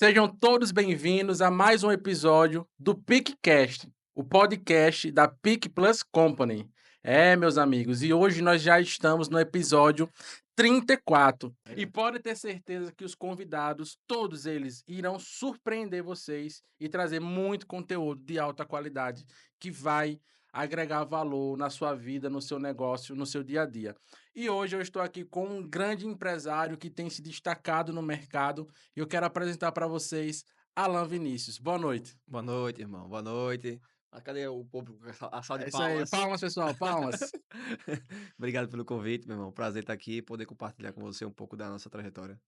Sejam todos bem-vindos a mais um episódio do PicCast, o podcast da Pic Plus Company. Meus amigos, e hoje nós já estamos no episódio 34. E pode ter certeza que os convidados, todos eles, irão surpreender vocês e trazer muito conteúdo de alta qualidade que vai agregar valor na sua vida, no seu negócio, no seu dia a dia. E hoje eu estou aqui com um grande empresário que tem se destacado no mercado e eu quero apresentar para vocês Alan Vinícius. Boa noite. Boa noite, irmão. Boa noite. Mas cadê o público? A salva É de isso aí. palmas. Palmas, pessoal, palmas. Obrigado pelo convite, meu irmão. Prazer estar aqui e poder compartilhar com você um pouco da nossa trajetória.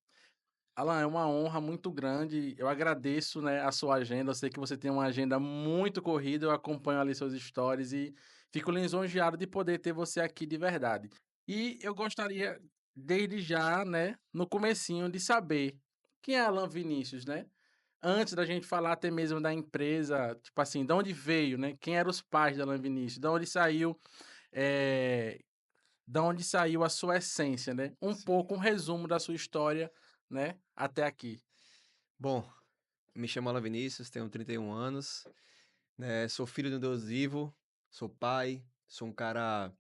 Alan, é uma honra muito grande. Eu agradeço, né, a sua agenda. Eu sei que você tem uma agenda muito corrida. Eu acompanho ali seus stories e fico lisonjeado de poder ter você aqui de verdade. E eu gostaria, desde já, né, no comecinho, de saber quem é Alan Vinícius, né? Antes da gente falar até mesmo da empresa, tipo assim, de onde veio, né? Quem eram os pais da Alan Vinícius? De onde saiu, eh, da onde saiu a sua essência, né? Um Sim. pouco um resumo da sua história, né, até aqui. Bom, me chamo Alan Vinícius, tenho 31 anos, né? Sou filho de um Deus vivo, sou pai, sou um cara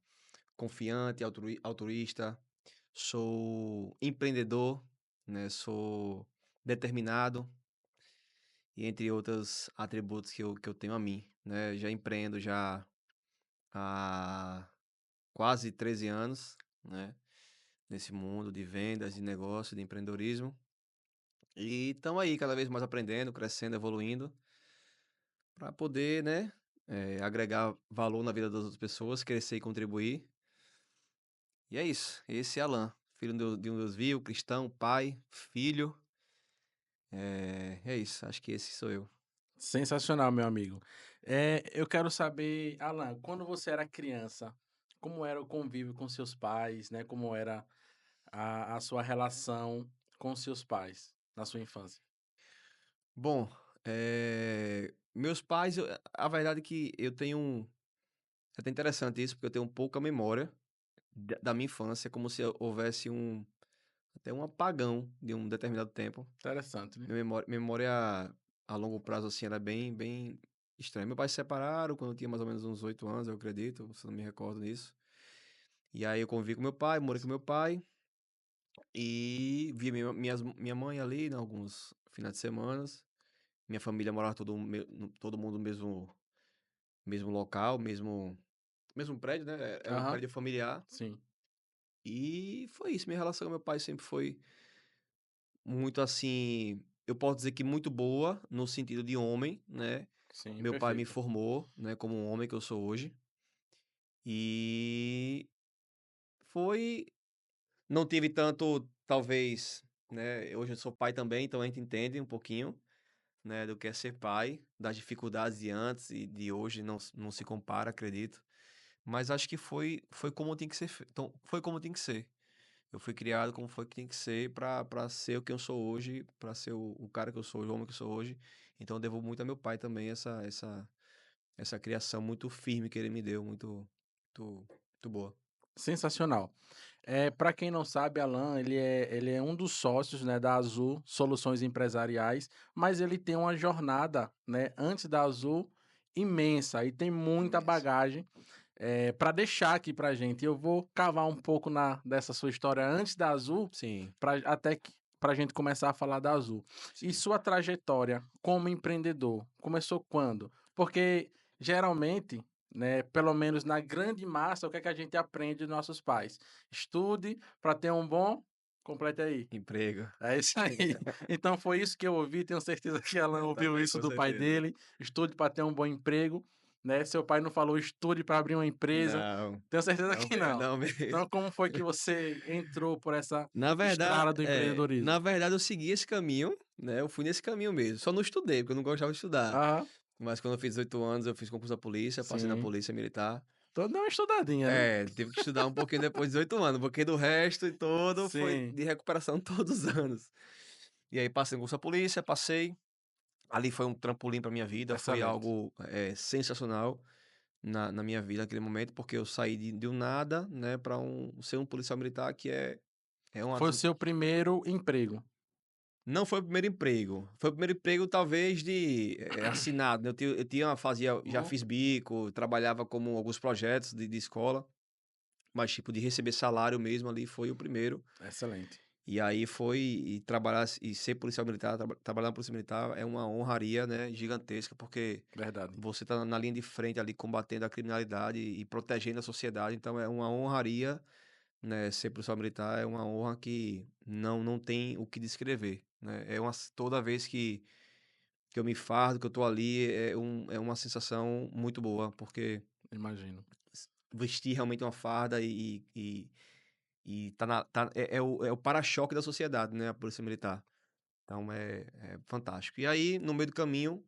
confiante, altruísta, sou empreendedor, né? Sou determinado e entre outros atributos que eu tenho a mim, né? Já empreendo já há quase 13 anos, né? Nesse mundo de vendas, de negócio, de empreendedorismo. E estamos aí cada vez mais aprendendo, crescendo, evoluindo, para poder, né? Agregar valor na vida das outras pessoas, crescer e contribuir. E é isso. Esse é Alan, filho de um Deus vivo, cristão, pai, filho. É isso. Acho que esse sou eu. Sensacional, meu amigo. Eu quero saber, Alan, quando você era criança, como era o convívio com seus pais, né? Como era a sua relação com seus pais na sua infância? Bom, meus pais, a verdade é que eu tenho É até interessante isso, porque eu tenho pouca memória da minha infância, como se houvesse até um apagão de um determinado tempo. Interessante, né? Minha memória a longo prazo, assim, era bem estranha. Meus pais se separaram quando eu tinha mais ou menos uns 8 anos, eu acredito, se não me recordo disso. E aí eu convivi com meu pai, morei com meu pai e via minha mãe ali, né, alguns finais de semana. Minha família morava todo mundo no mesmo local, mesmo prédio, né? Era um Aham, prédio familiar. sim, E foi isso. Minha relação com meu pai sempre foi muito assim. Eu posso dizer que muito boa, no sentido de homem, né? sim, Meu pai me perfeito. formou, né, como um homem que eu sou hoje. E foi. Não tive tanto, talvez, né? Hoje eu sou pai também, então a gente entende um pouquinho, né, do que é ser pai, das dificuldades de antes e de hoje não se compara, acredito. Mas acho que foi como tem que ser, então, foi como tem que ser. Eu fui criado como foi que tem que ser para ser o que eu sou hoje, para ser o cara que eu sou, o homem que eu sou hoje. Então eu devo muito a meu pai também essa criação muito firme que ele me deu, muito boa. Sensacional. Para quem não sabe, Alan, ele é um dos sócios, né, da Azul Soluções Empresariais, mas ele tem uma jornada, né, antes da Azul imensa e tem muita Imenso. bagagem para deixar aqui para gente. Eu vou cavar um pouco dessa sua história antes da Azul, Sim, para a gente começar a falar da Azul. E sim. sua trajetória como empreendedor começou quando? Porque geralmente, né, pelo menos na grande massa, o que é que a gente aprende dos nossos pais? Estude para ter um bom. Complete aí. Emprego. É isso aí. Então foi isso que eu ouvi, tenho certeza que Alan ouviu Também, isso com do pai certeza. dele. Estude para ter um bom emprego, né? Seu pai não falou estude para abrir uma empresa. Não, Tenho certeza que não. não mesmo. Então como foi que você entrou por essa Na verdade, estrada do empreendedorismo? na verdade eu segui esse caminho, né? Eu fui nesse caminho mesmo. Só não estudei, porque eu não gostava de estudar. Aham, Mas quando eu fiz 18 anos, eu fiz concurso da polícia, passei na sim. polícia militar. Então dá uma estudadinha, né? Tive que estudar um pouquinho depois de 18 anos, porque do resto e todo foi Sim, de recuperação todos os anos. E aí passei no curso da polícia, passei. Ali foi um trampolim para minha vida, foi excelente. algo sensacional na minha vida naquele momento, porque eu saí de um nada, né, ser um policial militar, que é uma Foi o das. seu primeiro emprego. Não foi o primeiro emprego. Foi o primeiro emprego, talvez, de assinado, né? Já Uhum. fiz bico, trabalhava como alguns projetos de escola, mas tipo, de receber salário mesmo ali foi o primeiro. Excelente. E aí e trabalhar e ser policial militar, trabalhar na Polícia Militar é uma honraria, né, gigantesca, porque Verdade. você tá na linha de frente ali combatendo a criminalidade e protegendo a sociedade, então é uma honraria, né, ser policial militar é uma honra que não tem o que descrever, né? Toda vez que eu me fardo, que eu tô ali, é uma sensação muito boa, porque Imagino. vestir realmente uma farda e é o para-choque da sociedade, né, a Polícia Militar. Então é fantástico. E aí, no meio do caminho,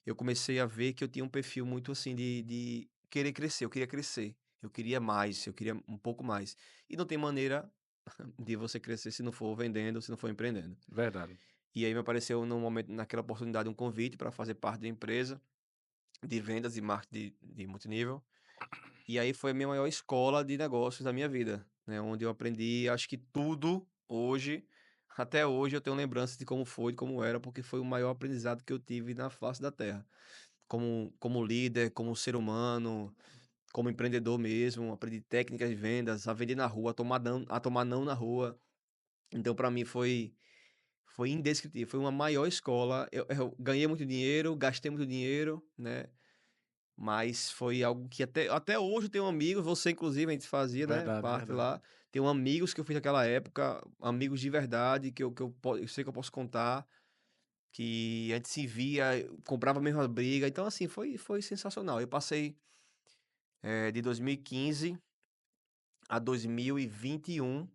eu comecei a ver que eu tinha um perfil muito assim de querer crescer. Eu queria crescer. Eu queria mais, eu queria um pouco mais. E não tem maneira de você crescer se não for vendendo, se não for empreendendo. Verdade. E aí me apareceu no momento, naquela oportunidade, um convite para fazer parte da empresa de vendas e marketing de multinível. E aí foi a minha maior escola de negócios da minha vida, né? Onde eu aprendi, acho que tudo hoje, até hoje eu tenho lembranças de como foi, de como era, porque foi o maior aprendizado que eu tive na face da Terra. Como líder, como ser humano, como empreendedor mesmo, aprendi técnicas de vendas, a vender na rua, a tomar não na rua. Então, para mim, foi indescritível, foi uma maior escola. Eu ganhei muito dinheiro, gastei muito dinheiro, né? Mas foi algo que até hoje eu tenho amigos, você inclusive, a gente fazia, né, Verdade, parte verdade. lá. Tenho amigos que eu fiz naquela época, amigos de verdade, eu sei que eu posso contar, que a gente se via, comprava a mesma briga. Então, assim, foi sensacional. Eu passei de 2015 a 2021,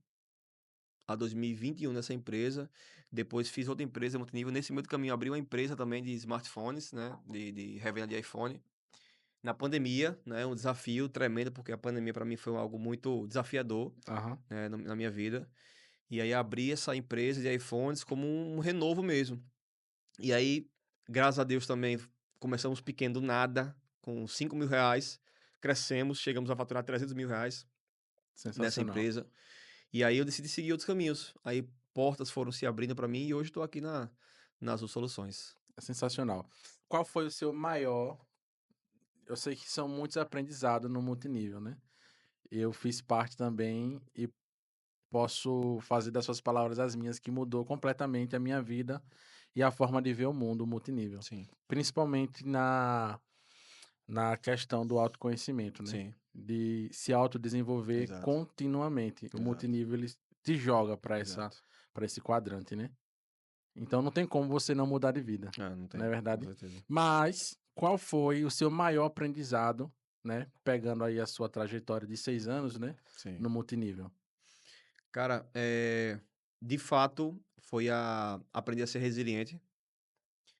a 2021 nessa empresa. Depois fiz outra empresa multinível. Nesse meio do caminho, abri uma empresa também de smartphones, né, de revenda de iPhone. Na pandemia, né, um desafio tremendo, porque a pandemia para mim foi algo muito desafiador, Aham. né, na minha vida. E aí abri essa empresa de iPhones como um renovo mesmo. E aí, graças a Deus também, começamos pequeno do nada, com 5 mil reais, crescemos, chegamos a faturar 300 mil reais nessa Sensacional. empresa. E aí eu decidi seguir outros caminhos. Aí portas foram se abrindo para mim e hoje estou aqui na Azul Soluções. É sensacional. Qual foi o seu maior? Eu sei que são muitos aprendizados no multinível, né? Eu fiz parte também e posso fazer das suas palavras as minhas, que mudou completamente a minha vida e a forma de ver o mundo multinível. Sim, Principalmente na questão do autoconhecimento, né? sim, De se autodesenvolver exato, continuamente. O exato, multinível ele te joga exato. para esse quadrante, né? Então não tem como você não mudar de vida, Ah, não não é tem, com verdade? certeza. Mas qual foi o seu maior aprendizado, né? Pegando aí a sua trajetória de 6 anos, né? Sim. No multinível. Cara, de fato, foi aprender a ser resiliente,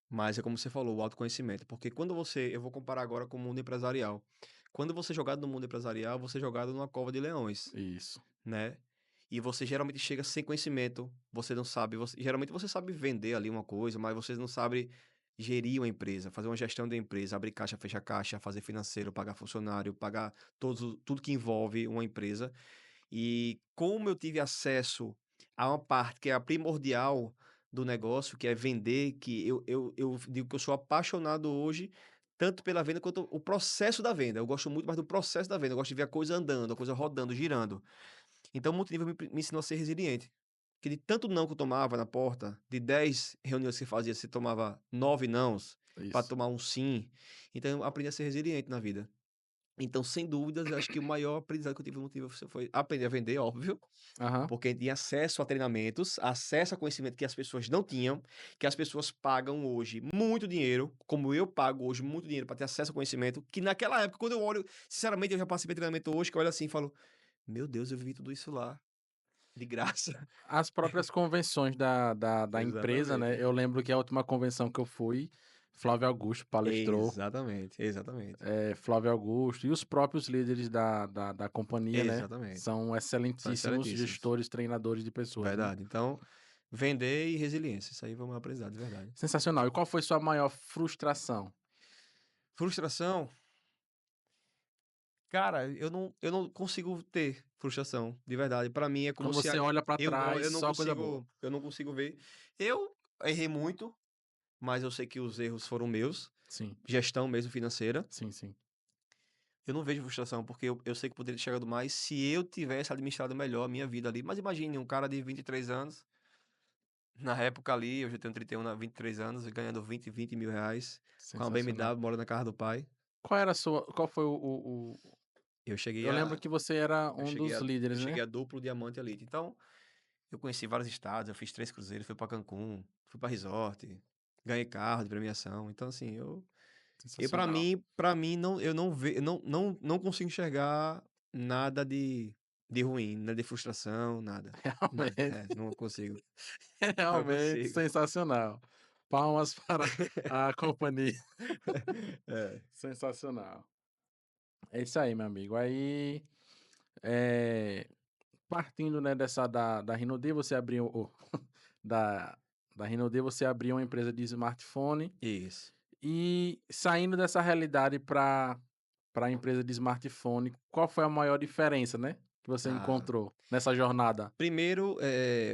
mas é como você falou, o autoconhecimento. Porque eu vou comparar agora com o mundo empresarial. Quando você é jogado no mundo empresarial, você é jogado numa cova de leões, Isso. né? E você geralmente chega sem conhecimento, você não sabe, geralmente você sabe vender ali uma coisa, mas você não sabe gerir uma empresa, fazer uma gestão da empresa, abrir caixa, fechar caixa, fazer financeiro, pagar funcionário, pagar tudo que envolve uma empresa. E como eu tive acesso a uma parte que é a primordial do negócio, que é vender, que eu digo que eu sou apaixonado hoje, tanto pela venda quanto o processo da venda. Eu gosto muito mais do processo da venda. Eu gosto de ver a coisa andando, a coisa rodando, girando. Então, o multinível me ensinou a ser resiliente. Que de tanto não que eu tomava na porta, de 10 reuniões que fazia, você tomava 9 nãos para Isso. tomar um sim. Então, eu aprendi a ser resiliente na vida. Então, sem dúvidas, eu acho que o maior aprendizado que eu tive no multinível foi aprender a vender, óbvio, Aham. porque tinha acesso a treinamentos, acesso a conhecimento que as pessoas não tinham, que as pessoas pagam hoje muito dinheiro, como eu pago hoje muito dinheiro para ter acesso a conhecimento, que naquela época, quando eu olho, sinceramente, eu já passei por treinamento hoje, que eu olho assim e falo, meu Deus, eu vivi tudo isso lá, de graça. As próprias convenções da empresa, Exatamente. né? Eu lembro que a última convenção que eu fui, Flávio Augusto palestrou, Exatamente, exatamente. Flávio Augusto e os próprios líderes da companhia, né? Exatamente. São São excelentíssimos excelentíssimos. gestores, treinadores de pessoas, né? Verdade. Então, vender e resiliência, isso aí foi uma aprendizado, de verdade. Sensacional. E qual foi sua maior frustração? Frustração, cara, eu não consigo ter frustração, de verdade. Pra mim é como Quando se você olha pra eu trás, eu não só coisa boa. consigo eu não consigo ver. Eu errei muito, mas eu sei que os erros foram meus, Sim, gestão mesmo financeira. sim, sim. Eu não vejo frustração, porque eu sei que poderia ter chegado mais se eu tivesse administrado melhor a minha vida ali. Mas imagine um cara de 23 anos, na época ali, eu já tenho 31, 23 anos, ganhando 20 mil reais, com a Sensacional. BMW, morando na casa do pai. Qual foi Eu cheguei eu lembro a, que você era eu um cheguei dos a, eu líderes, né? cheguei a duplo diamante elite. Então, eu conheci vários estados, eu fiz 3 cruzeiros, fui pra Cancún, fui pra resort, ganhei carro de premiação. Então, assim, eu Sensacional. para mim não, eu não ve, não consigo enxergar nada de ruim, nada de frustração, nada. Nada. Realmente, É, não consigo. Não realmente consigo. sensacional. Palmas para a companhia. É. Sensacional. É isso aí, meu amigo. Aí, eh, partindo, né, dessa da Rinode, você abriu da da Rinode, você abriu uma empresa de smartphone Isso. e saindo dessa realidade para a empresa de smartphone, qual foi a maior diferença, né, que você Ah, encontrou nessa jornada? primeiro,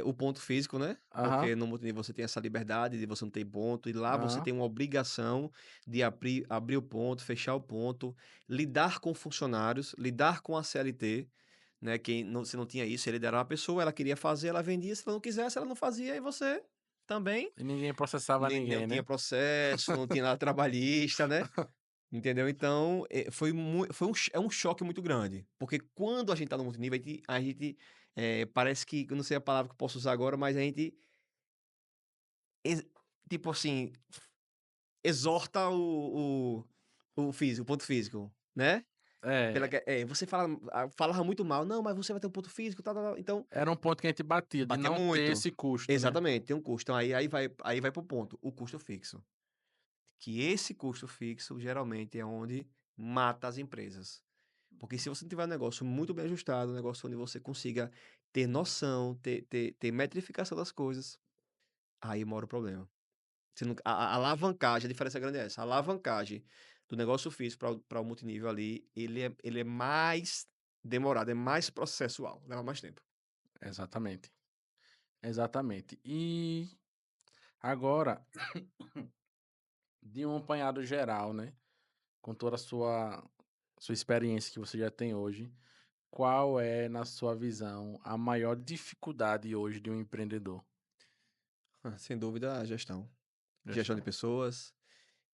o ponto físico, né? Aham, Porque no multinível você tem essa liberdade de você não ter ponto, e lá você aham. tem uma obrigação de abrir o ponto, fechar o ponto, lidar com funcionários, lidar com a CLT, né? Quem não, se não tinha isso, ele era uma pessoa, ela queria fazer, ela vendia, se ela não quisesse, ela não fazia, e você também E ninguém processava não ninguém, tinha né? processo, não tinha nada trabalhista, né? Entendeu? Então, é um choque muito grande. Porque quando a gente tá no multinível, parece que, eu não sei a palavra que eu posso usar agora, mas a gente, ex- tipo assim, exorta o físico, o ponto físico, né? É, Você falava muito mal, não, mas você vai ter um ponto físico, tal, tal, tal. Então, era um ponto que a gente batia, de batia não ter muito. esse custo, né? Exatamente, tem um custo. Então, aí vai pro ponto, o custo fixo. Que esse custo fixo, geralmente, é onde mata as empresas. Porque se você tiver um negócio muito bem ajustado, um negócio onde você consiga ter noção, ter metrificação das coisas, aí mora o problema. Você não, a alavancagem, a diferença grande é essa. A alavancagem do negócio físico para o multinível ali, ele é mais demorado, é mais processual, leva mais tempo. Exatamente, exatamente. E agora, de um apanhado geral, né, com toda a sua experiência que você já tem hoje, qual é, na sua visão, a maior dificuldade hoje de um empreendedor? Sem dúvida, a gestão. Gestão de Gestão. pessoas,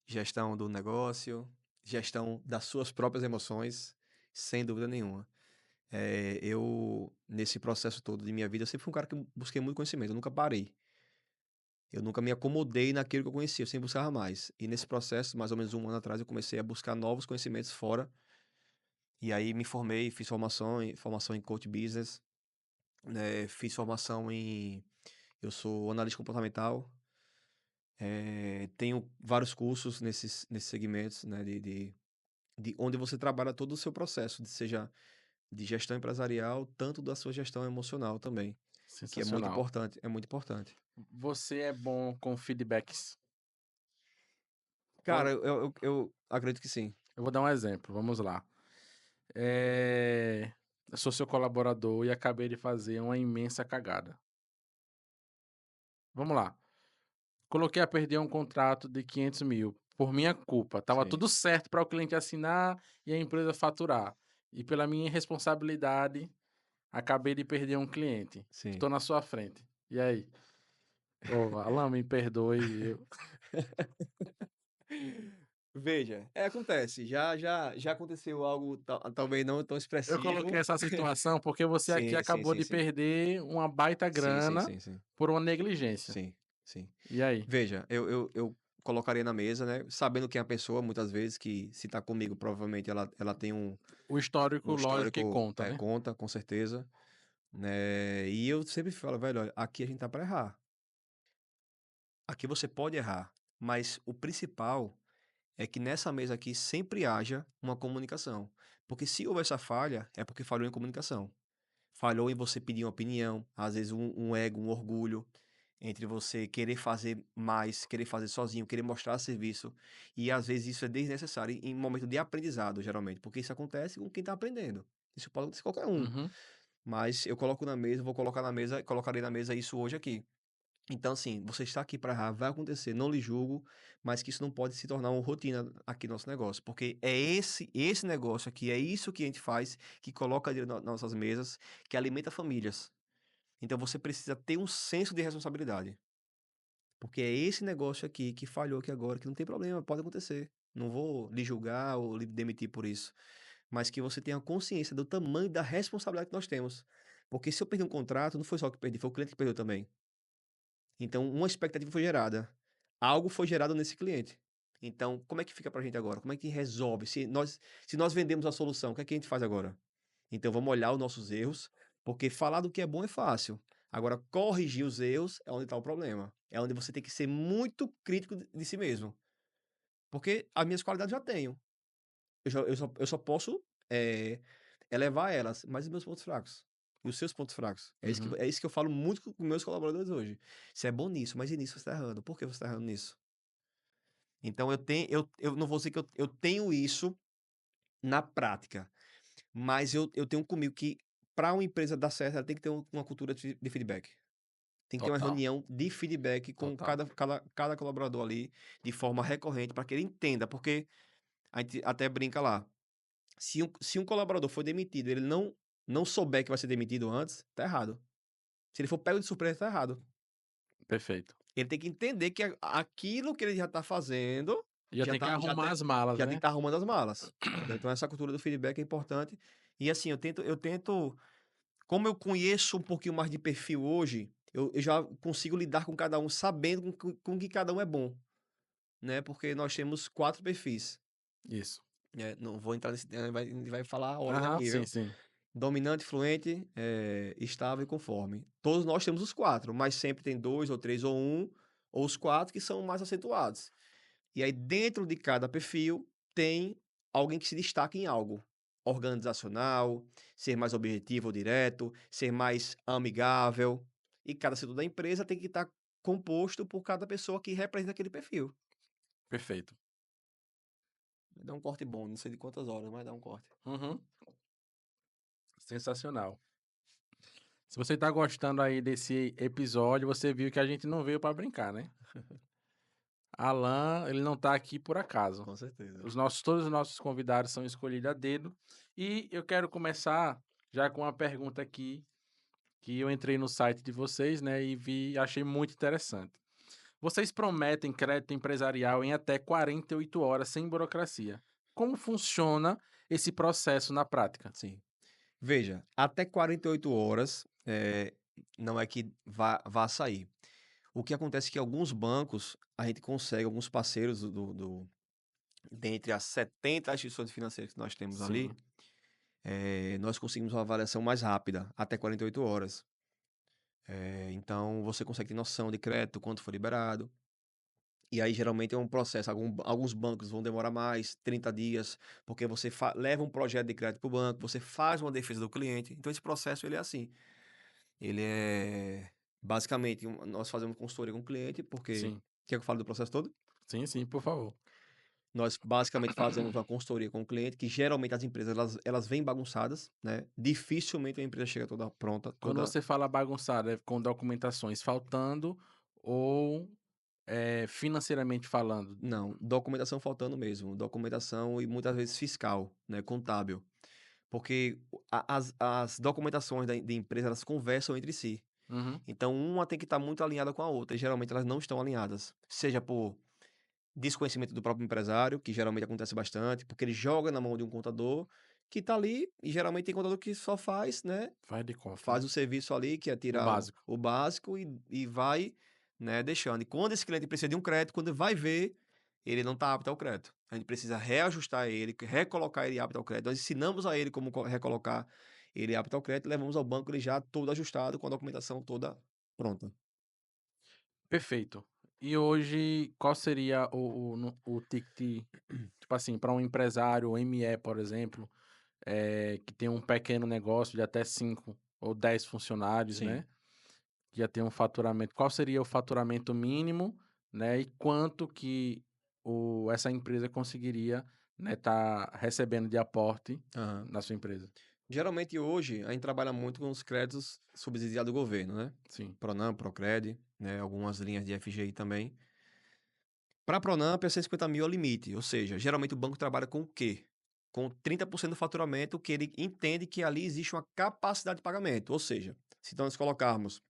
gestão do negócio, gestão das suas próprias emoções, sem dúvida nenhuma. Nesse processo todo de minha vida, eu sempre fui um cara que busquei muito conhecimento, eu nunca parei. Eu nunca me acomodei naquilo que eu conhecia, eu sempre buscava mais. E nesse processo, mais ou menos um ano atrás, eu comecei a buscar novos conhecimentos fora. E aí me formei, fiz formação em coach business, né? Fiz formação em. Eu sou analista comportamental. Tenho vários cursos nesses segmentos, né? De onde você trabalha todo o seu processo, seja de gestão empresarial, tanto da sua gestão emocional também, que é muito Sensacional. importante, é muito importante. Você é bom com feedbacks? Cara, eu acredito que sim. Eu vou dar um exemplo, vamos lá. Eu sou seu colaborador e acabei de fazer uma imensa cagada. Vamos lá. Coloquei a perder um contrato de 500 mil por minha culpa. Tava Sim, tudo certo para o cliente assinar e a empresa faturar. E pela minha irresponsabilidade, acabei de perder um cliente. sim. Estou na sua frente. E aí? Ô, Alan, me perdoe. Veja, acontece, já aconteceu algo talvez não tão Eu coloquei expressivo. essa situação porque você aqui Sim, sim, acabou sim, de sim. perder uma baita Sim, sim, grana sim, sim. por uma negligência. Sim, sim. E aí? Veja, eu colocaria na mesa, né? Sabendo quem é a pessoa, muitas vezes, que se tá comigo, provavelmente ela tem O um histórico, lógico que histórico, conta, né? conta, com certeza, né? E eu sempre falo, velho, olha, aqui a gente tá pra errar. Aqui você pode errar, mas o principal é que nessa mesa aqui sempre haja uma comunicação. Porque se houver essa falha, é porque falhou em comunicação. Falhou em você pedir uma opinião, às vezes um ego, um orgulho, entre você querer fazer mais, querer fazer sozinho, querer mostrar serviço. E às vezes isso é desnecessário em momento de aprendizado, geralmente, porque isso acontece com quem está aprendendo. Isso pode acontecer com qualquer um. Uhum. Mas eu coloco na mesa, vou colocar na mesa, colocarei na mesa isso hoje aqui. Então, assim, você está aqui para errar, vai acontecer, não lhe julgo, mas que isso não pode se tornar uma rotina aqui no nosso negócio, porque é esse negócio aqui, é isso que a gente faz, que coloca dinheiro nas nossas mesas, que alimenta famílias. Então, você precisa ter um senso de responsabilidade, porque é esse negócio aqui que falhou aqui agora, que não tem problema, pode acontecer. Não vou lhe julgar ou lhe demitir por isso, mas que você tenha consciência do tamanho da responsabilidade que nós temos. Porque se eu perdi um contrato, não foi só eu que perdi, foi o cliente que perdeu também. Então, uma expectativa foi gerada. Algo foi gerado nesse cliente. Então, como é que fica pra gente agora? Como é que resolve? Se nós vendemos a solução, o que é que a gente faz agora? Então, vamos olhar os nossos erros, porque falar do que é bom é fácil. Agora, corrigir os erros é onde está o problema. É onde você tem que ser muito crítico de si mesmo. Porque as minhas qualidades já tenho. Eu só posso elevar elas, mas os meus pontos fracos. E os seus pontos fracos. É isso que, Uhum. é isso que eu falo muito com meus colaboradores hoje. Você é bom nisso, mas e nisso você está errando. Por que você está errando nisso? Então eu não vou dizer que eu tenho isso na prática, mas eu tenho comigo que para uma empresa dar certo, ela tem que ter uma cultura de feedback. Tem que ter uma Total, reunião de feedback com total. cada colaborador ali, de forma recorrente, para que ele entenda, porque a gente até brinca lá. Se um colaborador for demitido, ele não souber que vai ser demitido antes, tá errado. Se ele for pego de surpresa, tá errado. Perfeito. Ele tem que entender que aquilo que ele já tá fazendo, Já tem que arrumar as malas, já tem que né? estar arrumando as malas. Entendeu? Então essa cultura do feedback é importante. E assim, eu tento, como eu conheço um pouquinho mais de perfil hoje, eu já consigo lidar com cada um, sabendo com que cada um é bom, né? Porque nós temos 4 perfis. Isso. Não vou entrar nesse, a gente vai falar horas Aham, aqui, sim, viu? sim. Dominante, fluente, estável e conforme. Todos nós temos os 4, mas sempre tem 2 ou 3 ou um ou os 4 que são mais acentuados. E aí, dentro de cada perfil, tem alguém que se destaca em algo. Organizacional, ser mais objetivo ou direto, ser mais amigável. E cada setor da empresa tem que estar composto por cada pessoa que representa aquele perfil. Perfeito. Dá um corte bom, não sei de quantas horas, mas dá um corte. Uhum. Sensacional. Se você tá gostando aí desse episódio, você viu que a gente não veio para brincar, né? Alan, ele não tá aqui por acaso. Com certeza. Todos os nossos convidados são escolhidos a dedo. E eu quero começar já com uma pergunta aqui, que eu entrei no site de vocês, né, e achei muito interessante. Vocês prometem crédito empresarial em até 48 horas sem burocracia. Como funciona esse processo na prática? Sim. Veja, até 48 horas não é que vá sair. O que acontece é que alguns bancos, a gente consegue, alguns parceiros dentre as 70 instituições financeiras que nós temos ali, Sim, nós conseguimos uma avaliação mais rápida, até 48 horas. Então, você consegue ter noção de crédito, quanto foi liberado. E aí, geralmente, é um processo. Alguns bancos vão demorar mais, 30 dias, porque você leva um projeto de crédito para o banco, você faz uma defesa do cliente. Então, esse processo, ele é assim. Ele é, basicamente, nós fazemos consultoria com o cliente, porque... sim, Quer que eu fale do processo todo? sim, sim, por favor. Nós basicamente fazemos uma consultoria com o cliente, que geralmente as empresas elas vêm bagunçadas, né? Dificilmente a empresa chega toda pronta, Quando toda. você fala bagunçado, é com documentações faltando ou financeiramente falando? Não, documentação faltando mesmo, documentação e muitas vezes fiscal, né? Contábil. Porque as documentações de empresa elas conversam entre si. Uhum, Então uma tem que estar muito alinhada com a outra, e geralmente elas não estão alinhadas. Seja por desconhecimento do próprio empresário, que geralmente acontece bastante, porque ele joga na mão de um contador que está ali, e geralmente tem contador que só faz, né? faz de conta, Faz né? o serviço ali, que é O tirar o, básico. o básico e vai, né, deixando. E quando esse cliente precisa de um crédito, quando vai ver, ele não está apto ao crédito. A gente precisa reajustar ele, recolocar ele apto ao crédito. Nós ensinamos a ele como recolocar ele apto ao crédito, e levamos ao banco ele já todo ajustado, com a documentação toda pronta. Perfeito. E hoje, qual seria o ticket, tipo assim, para um empresário, ME, por exemplo, que tem um pequeno negócio de até 5 ou 10 funcionários, Sim. né? Que já tem um faturamento. Qual seria o faturamento mínimo, né? E quanto que essa empresa conseguiria, né, tá recebendo de aporte Aham. na sua empresa? Geralmente hoje a gente trabalha muito com os créditos subsidiados do governo, né? Sim. Pronamp, Procred, né? Algumas linhas de FGI também. Para Pronamp é 150 mil é o limite, ou seja, geralmente o banco trabalha com o quê? Com 30% do faturamento que ele entende que ali existe uma capacidade de pagamento. Ou seja, se nós colocarmos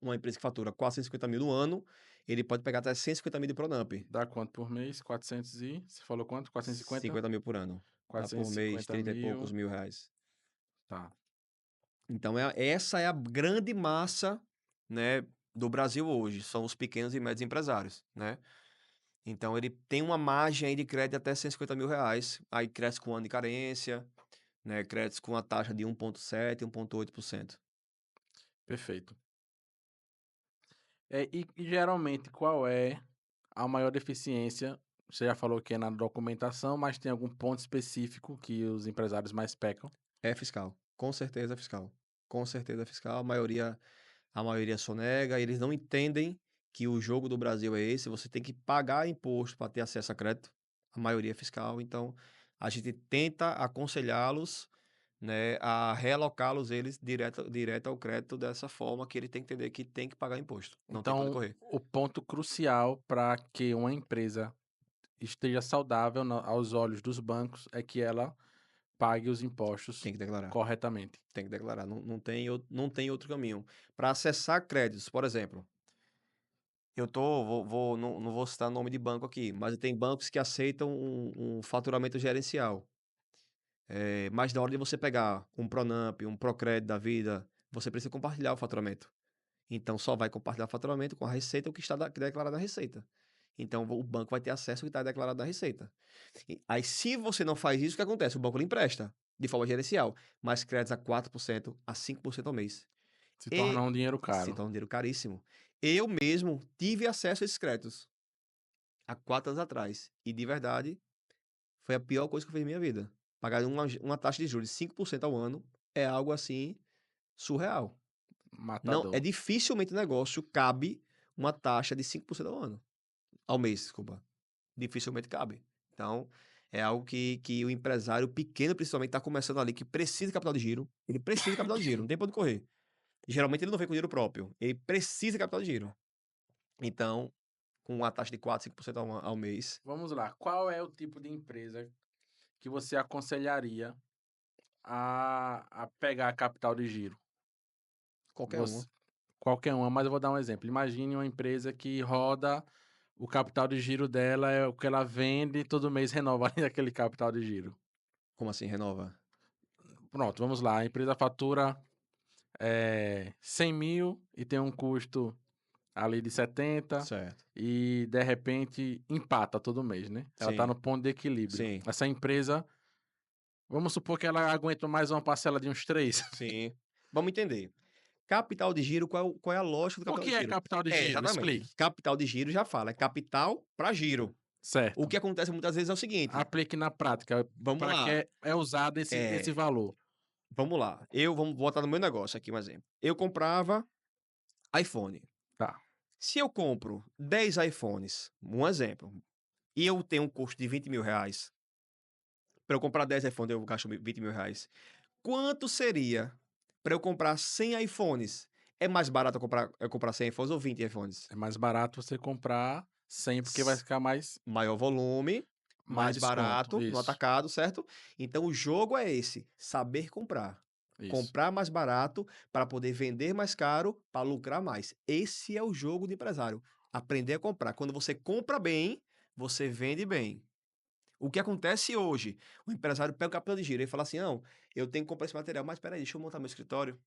uma empresa que fatura 450 mil no ano, ele pode pegar até 150 mil de Pronamp. Dá quanto por mês? 400 e... Você falou quanto? 450? 50 mil por ano. Dá por mês 450 30 e poucos mil. mil reais. Tá. Então, essa é a grande massa, né, do Brasil hoje. São os pequenos e médios empresários, né? Então, ele tem uma margem aí de crédito até 150 mil reais. Aí cresce com ano de carência, né? Cresce com a taxa de 1,7%, 1,8%. Perfeito. E geralmente, qual é a maior deficiência? Você já falou que é na documentação, mas tem algum ponto específico que os empresários mais pecam? É fiscal. Com certeza é fiscal. Com certeza é fiscal. A maioria sonega. Eles não entendem que o jogo do Brasil é esse. Você tem que pagar imposto para ter acesso a crédito. A maioria é fiscal. Então, a gente tenta aconselhá-los, né, a realocá-los eles direto ao crédito dessa forma que ele tem que entender que tem que pagar imposto. Não tem para onde Então, correr. o ponto crucial para que uma empresa esteja saudável aos olhos dos bancos é que ela pague os impostos Tem que declarar. corretamente. Tem que declarar. Não, não tem outro caminho. Para acessar créditos, por exemplo, não vou citar nome de banco aqui, mas tem bancos que aceitam um faturamento gerencial. Mas na hora de você pegar um Pronamp, um Procred da vida, você precisa compartilhar o faturamento. Então, só vai compartilhar o faturamento com a receita o que está declarado na receita. Então, o banco vai ter acesso ao que está declarado na receita. Aí, se você não faz isso, o que acontece? O banco lhe empresta de forma gerencial, mas créditos a 4%, a 5% ao mês. Se torna E um dinheiro se caro. torna um dinheiro caríssimo. Eu mesmo tive acesso a esses créditos há 4 anos atrás. E, de verdade, foi a pior coisa que eu fiz na minha vida. Pagar uma taxa de juros de 5% ao ano é algo assim surreal. Não, é Matador. dificilmente o negócio cabe uma taxa de 5% ao ano. Ao mês, desculpa. Dificilmente cabe. Então, é algo que o empresário pequeno, principalmente, está começando ali, que precisa de capital de giro. Ele precisa de capital de giro, não tem pra onde correr. Geralmente ele não vem com dinheiro próprio. Ele precisa de capital de giro. Então, com uma taxa de 4, 5% ao mês, Vamos lá. Qual é o tipo de empresa que você aconselharia a pegar a capital de giro? qualquer Você, uma. qualquer uma, mas eu vou dar um exemplo. Imagine uma empresa que roda, o capital de giro dela é o que ela vende, todo mês renova ali aquele capital de giro. Como assim, renova? Pronto, vamos lá. A empresa fatura 100 mil e tem um custo ali de 70 Certo. e de repente empata todo mês, né? Ela está Sim, no ponto de equilíbrio. sim, Essa empresa, vamos supor que ela aguenta mais uma parcela de uns 3. sim. Vamos entender. Capital de giro, qual é a lógica do O capital que de é giro? capital de É, giro? exatamente. Explique. Capital de giro já fala, é capital para giro. O Certo. que acontece muitas vezes é o seguinte, Aplique na prática. vamos Para que lá, é usado esse é, valor? vamos lá. Vamos botar no meu negócio aqui um exemplo. Eu comprava iPhone. Tá. Se eu compro 10 iPhones, um exemplo, e eu tenho um custo de 20 mil reais, para eu comprar 10 iPhones eu gasto 20 mil reais. Quanto seria para eu comprar 100 iPhones? É mais barato eu comprar 100 iPhones ou 20 iPhones? É mais barato você comprar 100 porque vai S- ficar Maior volume, mais mais desconto. barato no Isso. atacado, certo? Então o jogo é esse: saber comprar. Isso. Comprar mais barato para poder vender mais caro para lucrar mais. Esse é o jogo do empresário. Aprender a comprar. Quando você compra bem, você vende bem. O que acontece hoje? O empresário pega o capital de giro e fala assim: não, eu tenho que comprar esse material, mas peraí, deixa eu montar meu escritório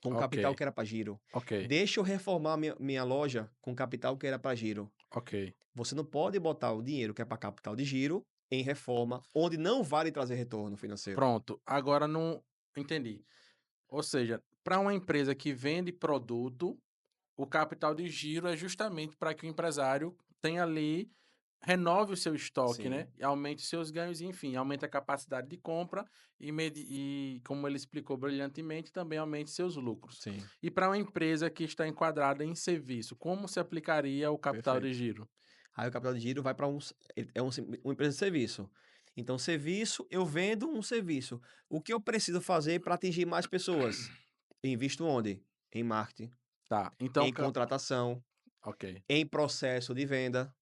com Ok. capital que era para giro. Ok. Deixa eu reformar minha loja com capital que era para giro. Ok. Você não pode botar o dinheiro que é para capital de giro em reforma, onde não vale trazer retorno financeiro. Pronto. Agora não entendi. Ou seja, para uma empresa que vende produto, o capital de giro é justamente para que o empresário tenha ali, renove o seu estoque, Sim, né? E aumente os seus ganhos, e, enfim, aumente a capacidade de compra e, como ele explicou brilhantemente, também aumente seus lucros. sim, E para uma empresa que está enquadrada em serviço, como se aplicaria o capital de perfeito. giro? Aí o capital de giro vai para uma empresa de serviço. Então, serviço, eu vendo um serviço. O que eu preciso fazer para atingir mais pessoas? Invisto onde? Em marketing, Tá. Então, em contratação, ok, em processo de venda,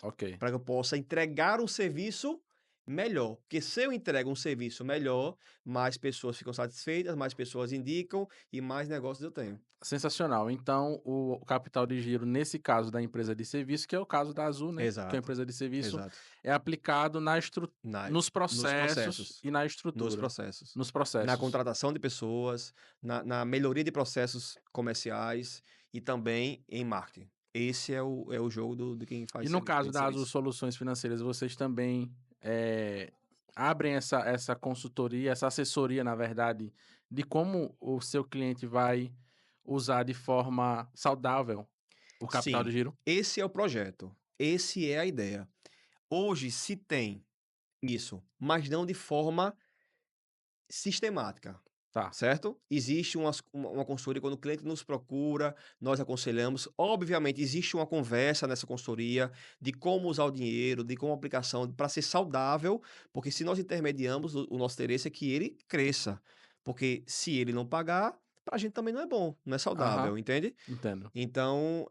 ok. para que eu possa entregar um serviço melhor. Porque se eu entrego um serviço melhor, mais pessoas ficam satisfeitas, mais pessoas indicam e mais negócios eu tenho. Sensacional. Então, o capital de giro, nesse caso da empresa de serviço, que é o caso da Azul, né? Que é a Exato, empresa de serviço, exato. é aplicado Na, nos nos processos processos. e na Nos estrutura. processos. Nos Na processos. contratação de pessoas, na melhoria de processos comerciais e também em marketing. Esse é o jogo de quem E faz no caso vende da Azul serviço. Soluções Financeiras, vocês também abrem essa consultoria, essa assessoria, na verdade, de como o seu cliente vai usar de forma saudável o capital de Sim, giro? esse é o projeto. Esse é a ideia. Hoje se tem isso, mas não de forma sistemática. Tá. Certo? Existe uma consultoria, quando o cliente nos procura, nós aconselhamos. Obviamente, existe uma conversa nessa consultoria de como usar o dinheiro, de como a aplicação, para ser saudável, porque se nós intermediamos, o nosso interesse é que ele cresça. Porque se ele não pagar, para a gente também não é bom, não é Aham, saudável, entende? entendo. Então,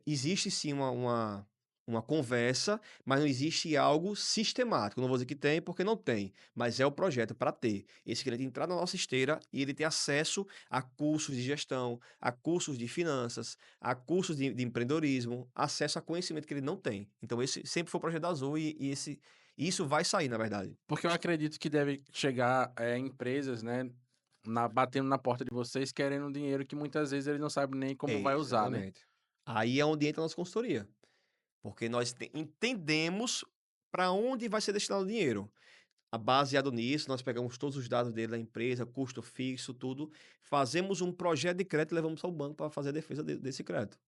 existe sim uma conversa, mas não existe algo sistemático. Não vou dizer que tem, porque não tem, mas é o projeto para ter. Esse cliente entrar na nossa esteira e ele ter acesso a cursos de gestão, a cursos de finanças, a cursos de empreendedorismo, acesso a conhecimento que ele não tem. Então, esse sempre foi o projeto da Azul isso vai sair, na verdade. Porque eu acredito que deve chegar empresas, né, batendo na porta de vocês, querendo um dinheiro que muitas vezes eles não sabem nem como vai usar, né? Exatamente. Aí é onde entra a nossa consultoria. Porque nós entendemos para onde vai ser destinado o dinheiro. Baseado nisso, nós pegamos todos os dados dele da empresa, custo fixo, tudo, fazemos um projeto de crédito e levamos ao banco para fazer a defesa desse crédito.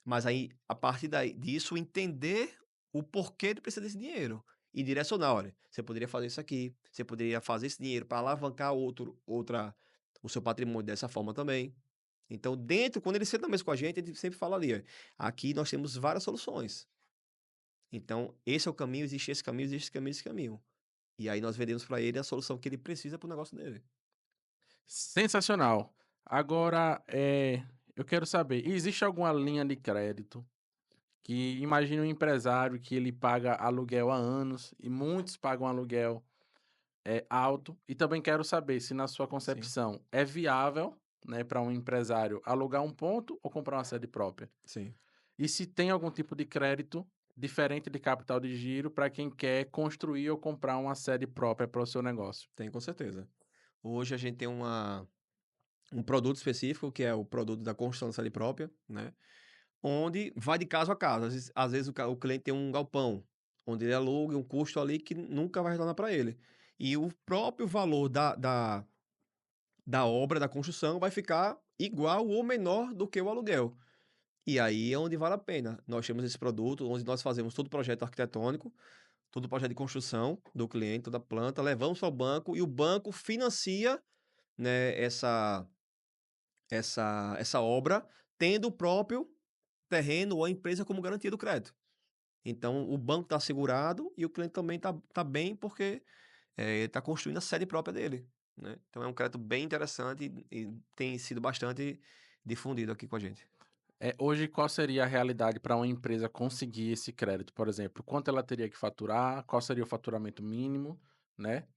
Mas aí, a partir disso, entender o porquê de precisar desse dinheiro e direcionar, olha, você poderia fazer isso aqui, você poderia fazer esse dinheiro para alavancar o seu patrimônio dessa forma também. Então, quando ele senta na mesa com a gente sempre fala ali, ó, aqui nós temos várias soluções. Então, esse é o caminho, existe esse caminho, existe esse caminho, esse caminho. E aí nós vendemos para ele a solução que ele precisa para o negócio dele. Sensacional. Agora, eu quero saber, existe alguma linha de crédito que imagine um empresário que ele paga aluguel há anos e muitos pagam aluguel alto e também quero saber se na sua Sim, concepção é viável, né, para um empresário alugar um ponto ou comprar uma sede própria? sim. E se tem algum tipo de crédito diferente de capital de giro para quem quer construir ou comprar uma sede própria para o seu negócio? Tem com certeza. Hoje a gente tem um produto específico, que é o produto da construção da sede própria, né? Onde vai de caso a caso. Às vezes o cliente tem um galpão, onde ele aluga um custo ali que nunca vai retornar para ele. E o próprio valor da obra, da construção, vai ficar igual ou menor do que o aluguel. E aí é onde vale a pena. Nós temos esse produto, onde nós fazemos todo o projeto arquitetônico, todo o projeto de construção do cliente, toda a planta, levamos ao banco e o banco financia, né, essa obra, tendo o próprio terreno ou a empresa como garantia do crédito. Então, o banco está assegurado e o cliente também tá bem porque ele está construindo a sede própria dele. Né? Então, é um crédito bem interessante e tem sido bastante difundido aqui com a gente. Hoje, qual seria a realidade para uma empresa conseguir esse crédito? Por exemplo, quanto ela teria que faturar? Qual seria o faturamento mínimo, né?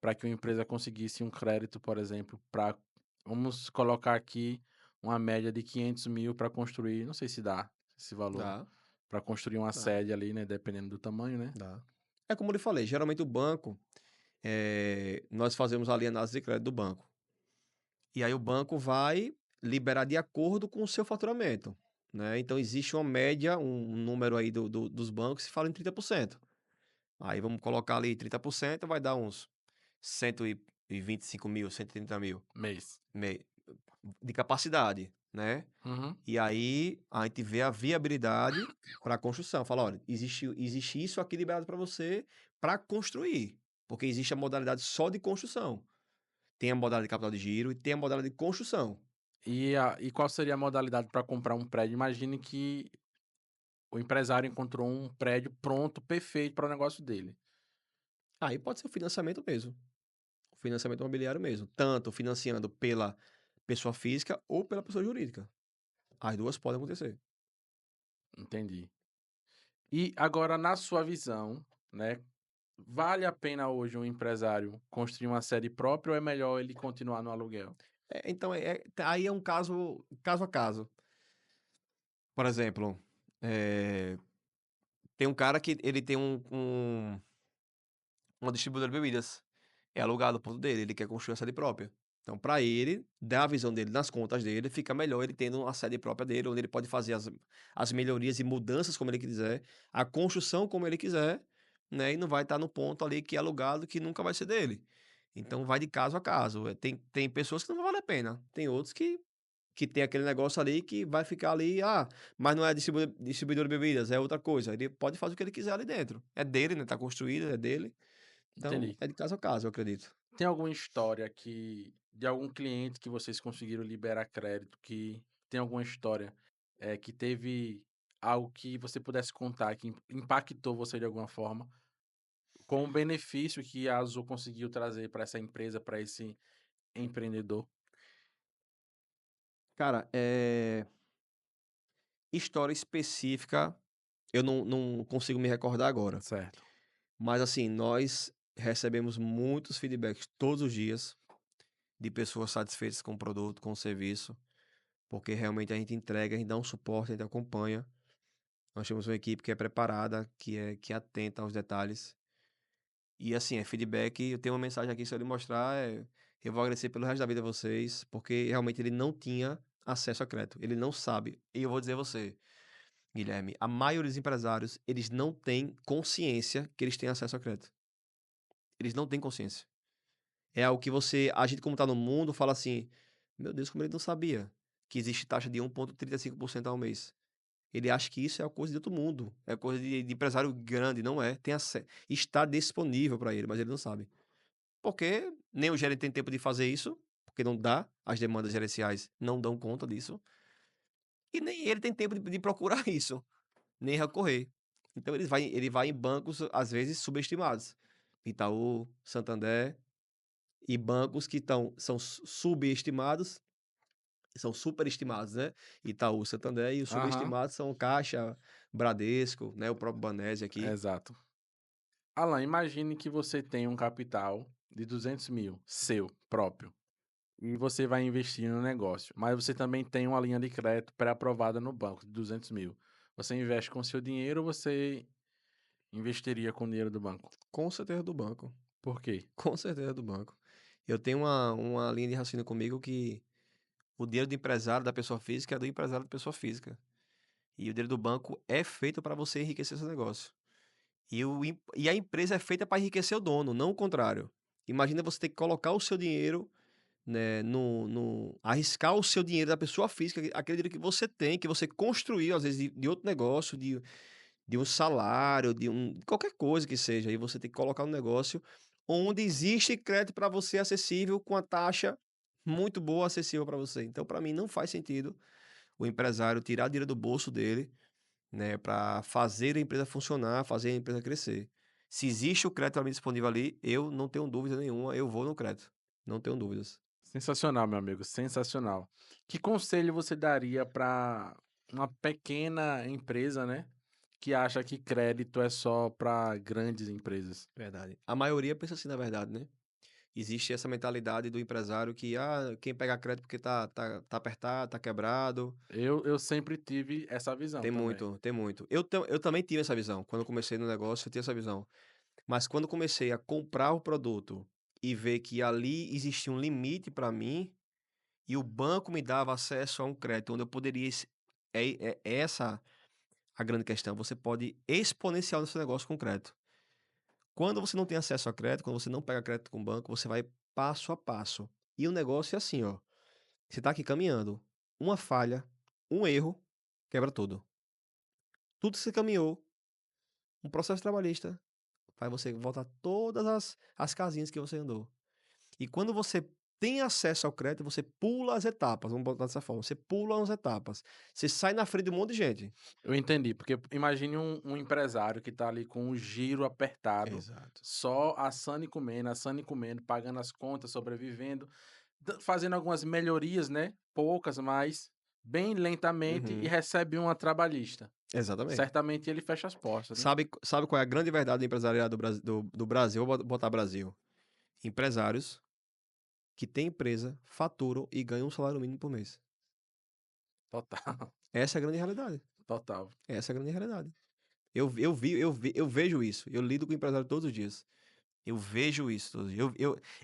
Para que uma empresa conseguisse um crédito, por exemplo, vamos colocar aqui uma média de 500 mil para construir, não sei se dá esse valor, Dá, para construir uma dá, sede ali, né? Dependendo do tamanho, né? dá. É como eu lhe falei, geralmente o banco, nós fazemos ali a análise de crédito do banco. E aí o banco vai liberar de acordo com o seu faturamento, né? Então existe uma média, um número aí dos bancos que fala em 30%. Aí vamos colocar ali 30%, vai dar uns 125 mil, 130 mil Mês. me- de capacidade, né? Uhum. E aí a gente vê a viabilidade para a construção. Fala, olha, existe isso aqui liberado para você para construir, porque existe a modalidade só de construção. Tem a modalidade de capital de giro e tem a modalidade de construção. E qual seria a modalidade para comprar um prédio? Imagine que o empresário encontrou um prédio pronto, perfeito para o negócio dele. Aí pode ser o financiamento mesmo, o financiamento imobiliário mesmo, tanto financiando pela pessoa física ou pela pessoa jurídica. As 2 podem acontecer. Entendi. E agora, na sua visão, né, vale a pena hoje um empresário construir uma sede própria ou é melhor ele continuar no aluguel? Então aí é um caso a caso. Por exemplo, eh, tem um cara que ele tem uma distribuidora de bebidas, é alugado o ponto dele, ele quer construir uma sede própria. Então, para ele, da visão dele, nas contas dele, fica melhor ele tendo uma sede própria dele, onde ele pode fazer as melhorias e mudanças como ele quiser, a construção como ele quiser, né? E não vai estar no ponto ali que é alugado, que nunca vai ser dele. Então, vai de caso a caso. Tem pessoas que não vale a pena, tem outros que tem aquele negócio ali que vai ficar ali, mas não é distribuidor de bebidas, é outra coisa. Ele pode fazer o que ele quiser ali dentro. É dele, né? Tá construído, é dele. Então, Entendi. é de caso a caso, eu acredito. Tem alguma história que de algum cliente que vocês conseguiram liberar crédito, que tem alguma história, que teve algo que você pudesse contar que impactou você de alguma forma, com o benefício que a Azul conseguiu trazer para essa empresa, para esse empreendedor? Cara, história específica, eu não consigo me recordar agora. Certo. Mas, assim, nós recebemos muitos feedbacks todos os dias de pessoas satisfeitas com o produto, com o serviço, porque realmente a gente entrega, a gente dá um suporte, a gente acompanha. Nós temos uma equipe que é preparada, que é atenta aos detalhes. E, assim, é feedback. Eu tenho uma mensagem aqui, se eu lhe mostrar, eu vou agradecer pelo resto da vida a vocês, porque realmente ele não tinha acesso a crédito. Ele não sabe. E eu vou dizer a você, Guilherme, a maioria dos empresários, eles não têm consciência que eles têm acesso a crédito. Eles não têm consciência. É algo que a gente como tá no mundo, fala assim: "Meu Deus, como ele não sabia que existe taxa de 1,35% ao mês". Ele acha que isso é uma coisa de outro mundo, é coisa de empresário grande, não é. Está disponível para ele, mas ele não sabe. Porque nem o gerente tem tempo de fazer isso, porque não dá, as demandas gerenciais não dão conta disso, e nem ele tem tempo de procurar isso. Nem recorrer. Então ele vai em bancos, às vezes, subestimados. Itaú, Santander e bancos que são subestimados, são superestimados, né? Itaú, Santander e os Aham, subestimados são Caixa, Bradesco, né? O próprio Banese aqui. exato. Alan, imagine que você tem um capital de 200.000, seu próprio, e você vai investir no negócio, mas você também tem uma linha de crédito pré-aprovada no banco de 200.000. Você investe com seu dinheiro ou você investiria com o dinheiro do banco? Com certeza do banco. Por quê? Com certeza do banco. Eu tenho uma linha de raciocínio comigo que o dinheiro do empresário da pessoa física é do empresário da pessoa física. E o dinheiro do banco é feito para você enriquecer seu negócio. E a empresa é feita para enriquecer o dono, não o contrário. Imagina você ter que colocar o seu dinheiro, né, arriscar o seu dinheiro da pessoa física, aquele dinheiro que você tem, que você construiu, às vezes, de outro negócio, de um salário, qualquer coisa que seja, e você tem que colocar no negócio onde existe crédito para você acessível, com a taxa muito boa, acessível para você. Então, para mim, não faz sentido o empresário tirar dinheiro do bolso dele, né, para fazer a empresa funcionar, fazer a empresa crescer. Se existe o crédito ali disponível ali, eu não tenho dúvida nenhuma, eu vou no crédito. Não tenho dúvidas. Sensacional, meu amigo, sensacional. Que conselho você daria para uma pequena empresa, né, que acha que crédito é só para grandes empresas? Verdade. A maioria pensa assim, na verdade, né? Existe essa mentalidade do empresário que, quem pega crédito porque tá apertado, tá quebrado. Eu sempre tive essa visão Tem também. muito, tem muito. Eu também tive essa visão. Quando eu comecei no negócio, eu tinha essa visão. Mas quando eu comecei a comprar o produto e ver que ali existia um limite para mim, e o banco me dava acesso a um crédito onde eu poderia. É essa a grande questão. Você pode exponenciar o seu negócio com crédito. Quando você não tem acesso a crédito, quando você não pega crédito com o banco, você vai passo a passo. E o negócio é assim, ó. Você tá aqui caminhando. Uma falha, um erro, quebra tudo. Tudo que você caminhou, um processo trabalhista, faz você voltar todas as casinhas que você andou. E quando você tem acesso ao crédito, você pula as etapas, vamos botar dessa forma, você pula as etapas, você sai na frente de um monte de gente. Eu entendi, porque imagine um empresário que tá ali com o giro apertado, Exato. só assando e comendo, pagando as contas, sobrevivendo, fazendo algumas melhorias, né? Poucas, mas bem lentamente e Uhum. recebe uma trabalhista. Exatamente. Certamente ele fecha as portas, né? Sabe qual é a grande verdade do empresariado do Brasil? Vou botar Brasil. Empresários que têm empresa, faturam e ganham um salário mínimo por mês. Total, Essa é a grande realidade. total. Essa é a grande realidade. Eu vejo isso. Eu lido com empresário todos os dias. Eu vejo isso todos os dias.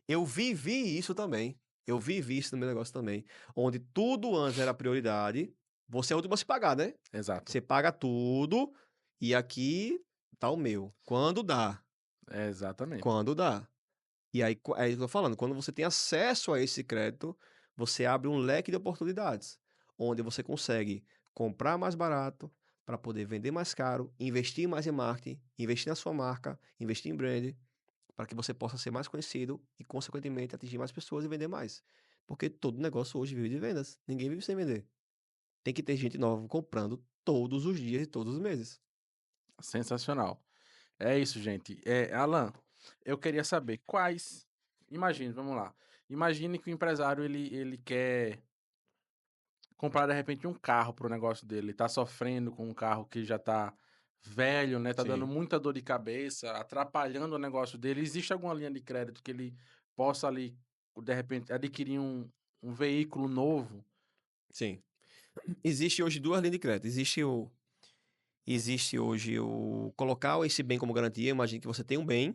Eu vivi isso também. Eu vivi isso no meu negócio também. Onde tudo antes era prioridade. Você é o último a se pagar, né? Exato. Você paga tudo e aqui tá o meu. Quando dá. Exatamente. Quando dá. E aí, é isso que eu tô falando. Quando você tem acesso a esse crédito, você abre um leque de oportunidades. Onde você consegue comprar mais barato para poder vender mais caro, investir mais em marketing, investir na sua marca, investir em brand, para que você possa ser mais conhecido e, consequentemente, atingir mais pessoas e vender mais. Porque todo negócio hoje vive de vendas. Ninguém vive sem vender. Tem que ter gente nova comprando todos os dias e todos os meses. Sensacional. É isso, gente. Alan, eu queria saber quais. Imagine, vamos lá. Imagine que o empresário ele quer comprar de repente um carro para o negócio dele. Ele tá sofrendo com um carro que já tá velho, né? Tá dando Sim. muita dor de cabeça, atrapalhando o negócio dele. Existe alguma linha de crédito que ele possa ali, de repente, adquirir um veículo novo? Sim. Existe hoje duas linhas de crédito. Existe hoje o colocar esse bem como garantia. Imagine que você tem um bem,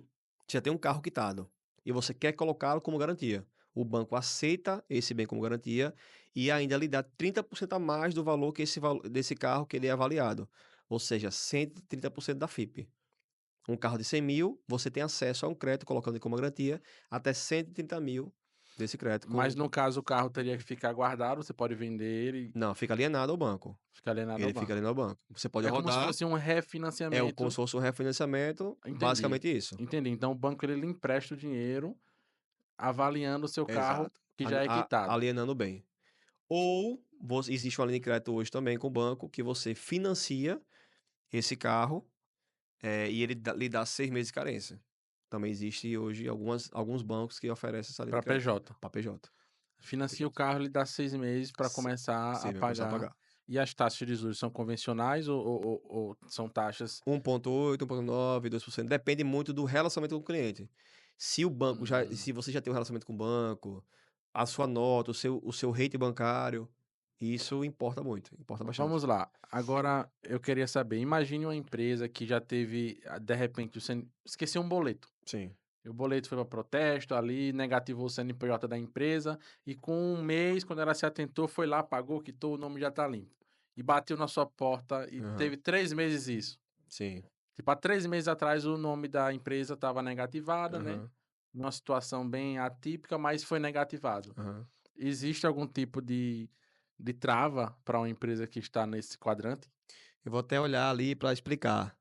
você já tem um carro quitado e você quer colocá-lo como garantia. O banco aceita esse bem como garantia e ainda lhe dá 30% a mais do valor que desse carro que ele é avaliado. Ou seja, 130% da FIP. Um carro de 100 mil, você tem acesso a um crédito colocando ele como garantia até 130 mil desse crédito. Mas no caso o carro teria que ficar guardado, você pode vender ele Não, fica alienado ao banco. e ficar alienado ao Ele fica banco. ali no banco. Você pode É como se rodar, fosse um como se refinanciamento. fosse um refinanciamento, Entendi, basicamente isso. entendi. Então o banco ele lhe empresta o dinheiro, avaliando o seu carro Exato. que já é quitado. Alienando bem. Ou existe uma linha de crédito hoje também com o banco que você financia esse carro e ele lhe dá 6 meses de carência. Também existe hoje alguns bancos que oferecem essa linha de Para crédito. PJ. Para PJ. Financia o PJ. carro, ele dá 6 meses para Se- começar a 6 meses começar a pagar. pagar. E as taxas de juros são convencionais ou são taxas 1,8, 1,9, 2%. Depende muito do relacionamento com o cliente. hum, Se você já tem um relacionamento com o banco, a sua nota, o seu rate bancário, isso importa muito, importa bastante. vamos lá. Agora eu queria saber, imagine uma empresa que já teve, de repente, esqueceu um boleto. Sim, E o boleto foi para protesto ali, negativou o CNPJ da empresa e com um mês, quando ela se atentou, foi lá, pagou, quitou, o nome já tá limpo. E bateu na sua porta e aham, teve 3 meses isso. sim, Tipo, há 3 meses atrás o nome da empresa estava negativada, né? aham, Numa situação bem atípica, mas foi negativado. aham. Existe algum tipo de trava para uma empresa que está nesse quadrante? Eu vou até olhar ali para explicar.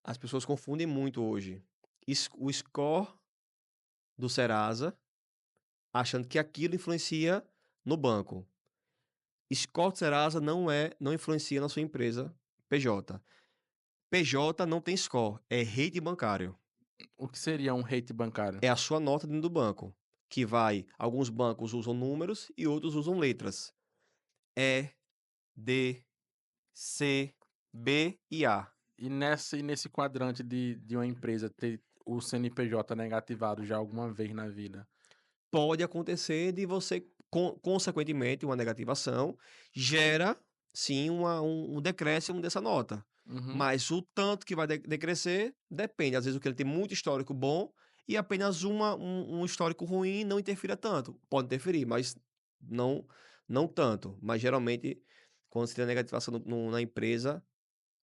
As pessoas confundem muito hoje o score do Serasa, achando que aquilo influencia no banco. Score do Serasa não influencia na sua empresa PJ. PJ não tem score, é rate bancário. O que seria um rate bancário? É a sua nota dentro do banco, que vai, alguns bancos usam números e outros usam letras. E, D, C, B e A. E nesse quadrante de uma empresa ter o CNPJ negativado já alguma vez na vida? Pode acontecer de você, consequentemente, uma negativação gera, sim, um decréscimo dessa nota. Uhum, Mas o tanto que vai decrescer depende. Às vezes o que ele tem muito histórico bom e apenas um histórico ruim não interfira tanto. Pode interferir, mas não, não tanto. Mas geralmente, quando você tem a negativação na empresa,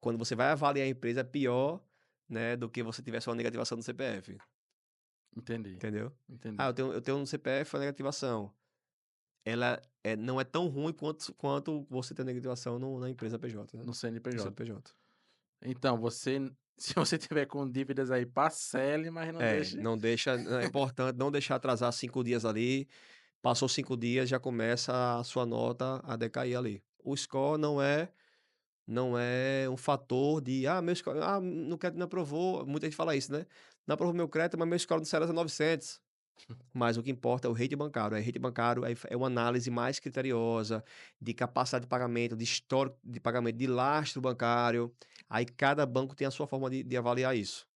quando você vai avaliar a empresa, é pior, né, do que você tivesse uma negativação no CPF. entendi, Entendeu? Ah, entendi. eu tenho um CPF, a negativação. Ela não é tão ruim quanto você ter negativação na empresa PJ, né? No No CNPJ. CNPJ. Então, você Se você tiver com dívidas aí, parcele, mas não É, deixe. não deixa, é importante não deixar atrasar 5 dias ali. Passou 5 dias, já começa a sua nota a decair ali. O score não é um fator de, meu score, no crédito não aprovou. Muita gente fala isso, né? Não aprovou meu crédito, mas meu score no Serasa é 900. Mas o que importa é o rate bancário. Aí, rate bancário é uma análise mais criteriosa de capacidade de pagamento, de histórico de pagamento, de lastro bancário. Aí cada banco tem a sua forma de avaliar isso.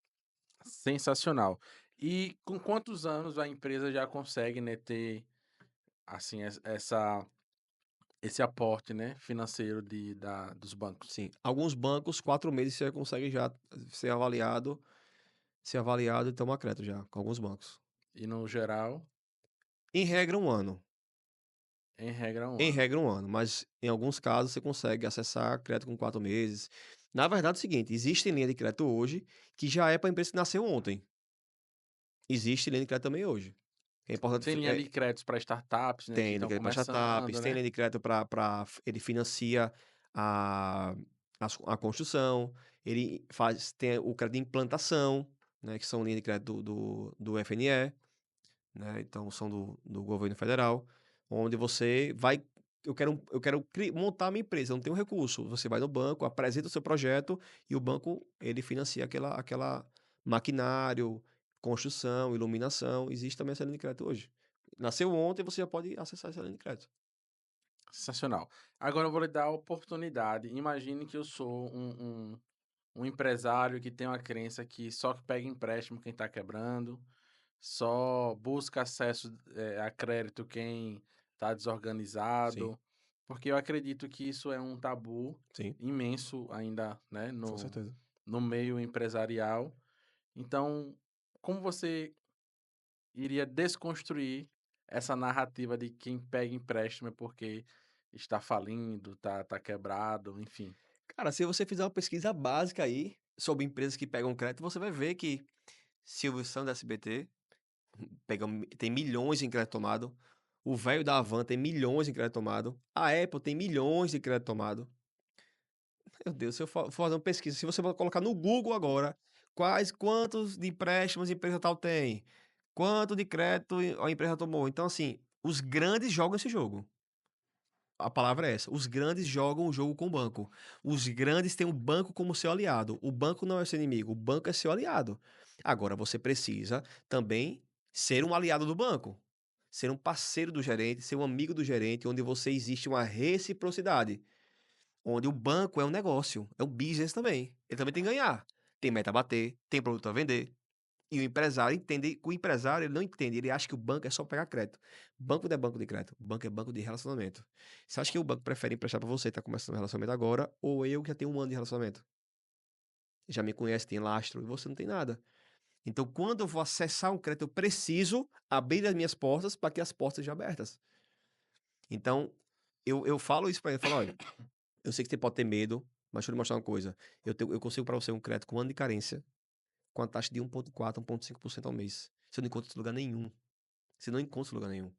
Sensacional. E com quantos anos a empresa já consegue, né, ter assim esse aporte, né, financeiro dos bancos? Sim, alguns bancos, 4 meses você consegue já ser avaliado, e tomar crédito já, com alguns bancos. E no geral, Em regra, 1 ano. em regra, um Em ano. regra, 1 ano, mas em alguns casos você consegue acessar crédito com 4 meses. Na verdade é o seguinte, existe linha de crédito hoje que já é para a empresa que nasceu ontem. Existe linha de crédito também hoje. É importante Tem linha de créditos para startups, né, que tem linha de estão crédito para começando, startups, tem né? linha de crédito para ele financia a a construção, ele tem o crédito de implantação, né, que são linhas de crédito do FNE, né, então são do governo federal, onde você vai eu quero montar a minha empresa, eu não tenho recurso, você vai no banco, apresenta o seu projeto e o banco ele financia aquela maquinário, construção, iluminação, existe também essa linha de crédito hoje. Nasceu ontem, você já pode acessar essa linha de crédito. Sensacional. Agora eu vou lhe dar a oportunidade. Imagine que eu sou um empresário que tem uma crença que só que pega empréstimo quem está quebrando, só busca acesso a crédito quem está Sim, desorganizado, porque eu acredito que isso é um tabu sim, imenso ainda, né, com certeza. no meio empresarial. Então, como você iria desconstruir essa narrativa de quem pega empréstimo é porque está falindo, tá quebrado, enfim. Cara, se você fizer uma pesquisa básica aí sobre empresas que pegam crédito, você vai ver que Silvio Santos da SBT tem milhões em crédito tomado. O velho da Havan tem milhões em crédito tomado. A Apple tem milhões de crédito tomado. Meu Deus, se eu for fazer uma pesquisa, se você colocar no Google agora, quantos de empréstimos a empresa tal tem? Quanto de crédito a empresa tomou? Então, assim, os grandes jogam esse jogo. A palavra é essa. Os grandes jogam o jogo com o banco. Os grandes têm o banco como seu aliado. O banco não é seu inimigo, o banco é seu aliado. Agora, você precisa também ser um aliado do banco. Ser um parceiro do gerente, ser um amigo do gerente, onde você existe uma reciprocidade. Onde o banco é um negócio, é um business também. Ele também tem que ganhar. Tem meta a bater, tem produto a vender. E o empresário entende, o empresário ele não entende, ele acha que o banco é só pegar crédito. Banco não é banco de crédito, banco é banco de relacionamento. Você acha que o banco prefere emprestar para você que está começando um relacionamento agora, ou eu que já tenho 1 ano de relacionamento? Já me conhece, tem lastro, e você não tem nada. Então, quando eu vou acessar um crédito, eu preciso abrir as minhas portas para que as portas sejam abertas. Então, eu falo isso para ele, eu falo, olha, eu sei que você pode ter medo, mas deixa eu te mostrar uma coisa. Eu consigo para você um crédito com 1 ano de carência, com a taxa de 1,4, 1,5% ao mês. Você não encontra em lugar nenhum. Você não encontra em lugar nenhum.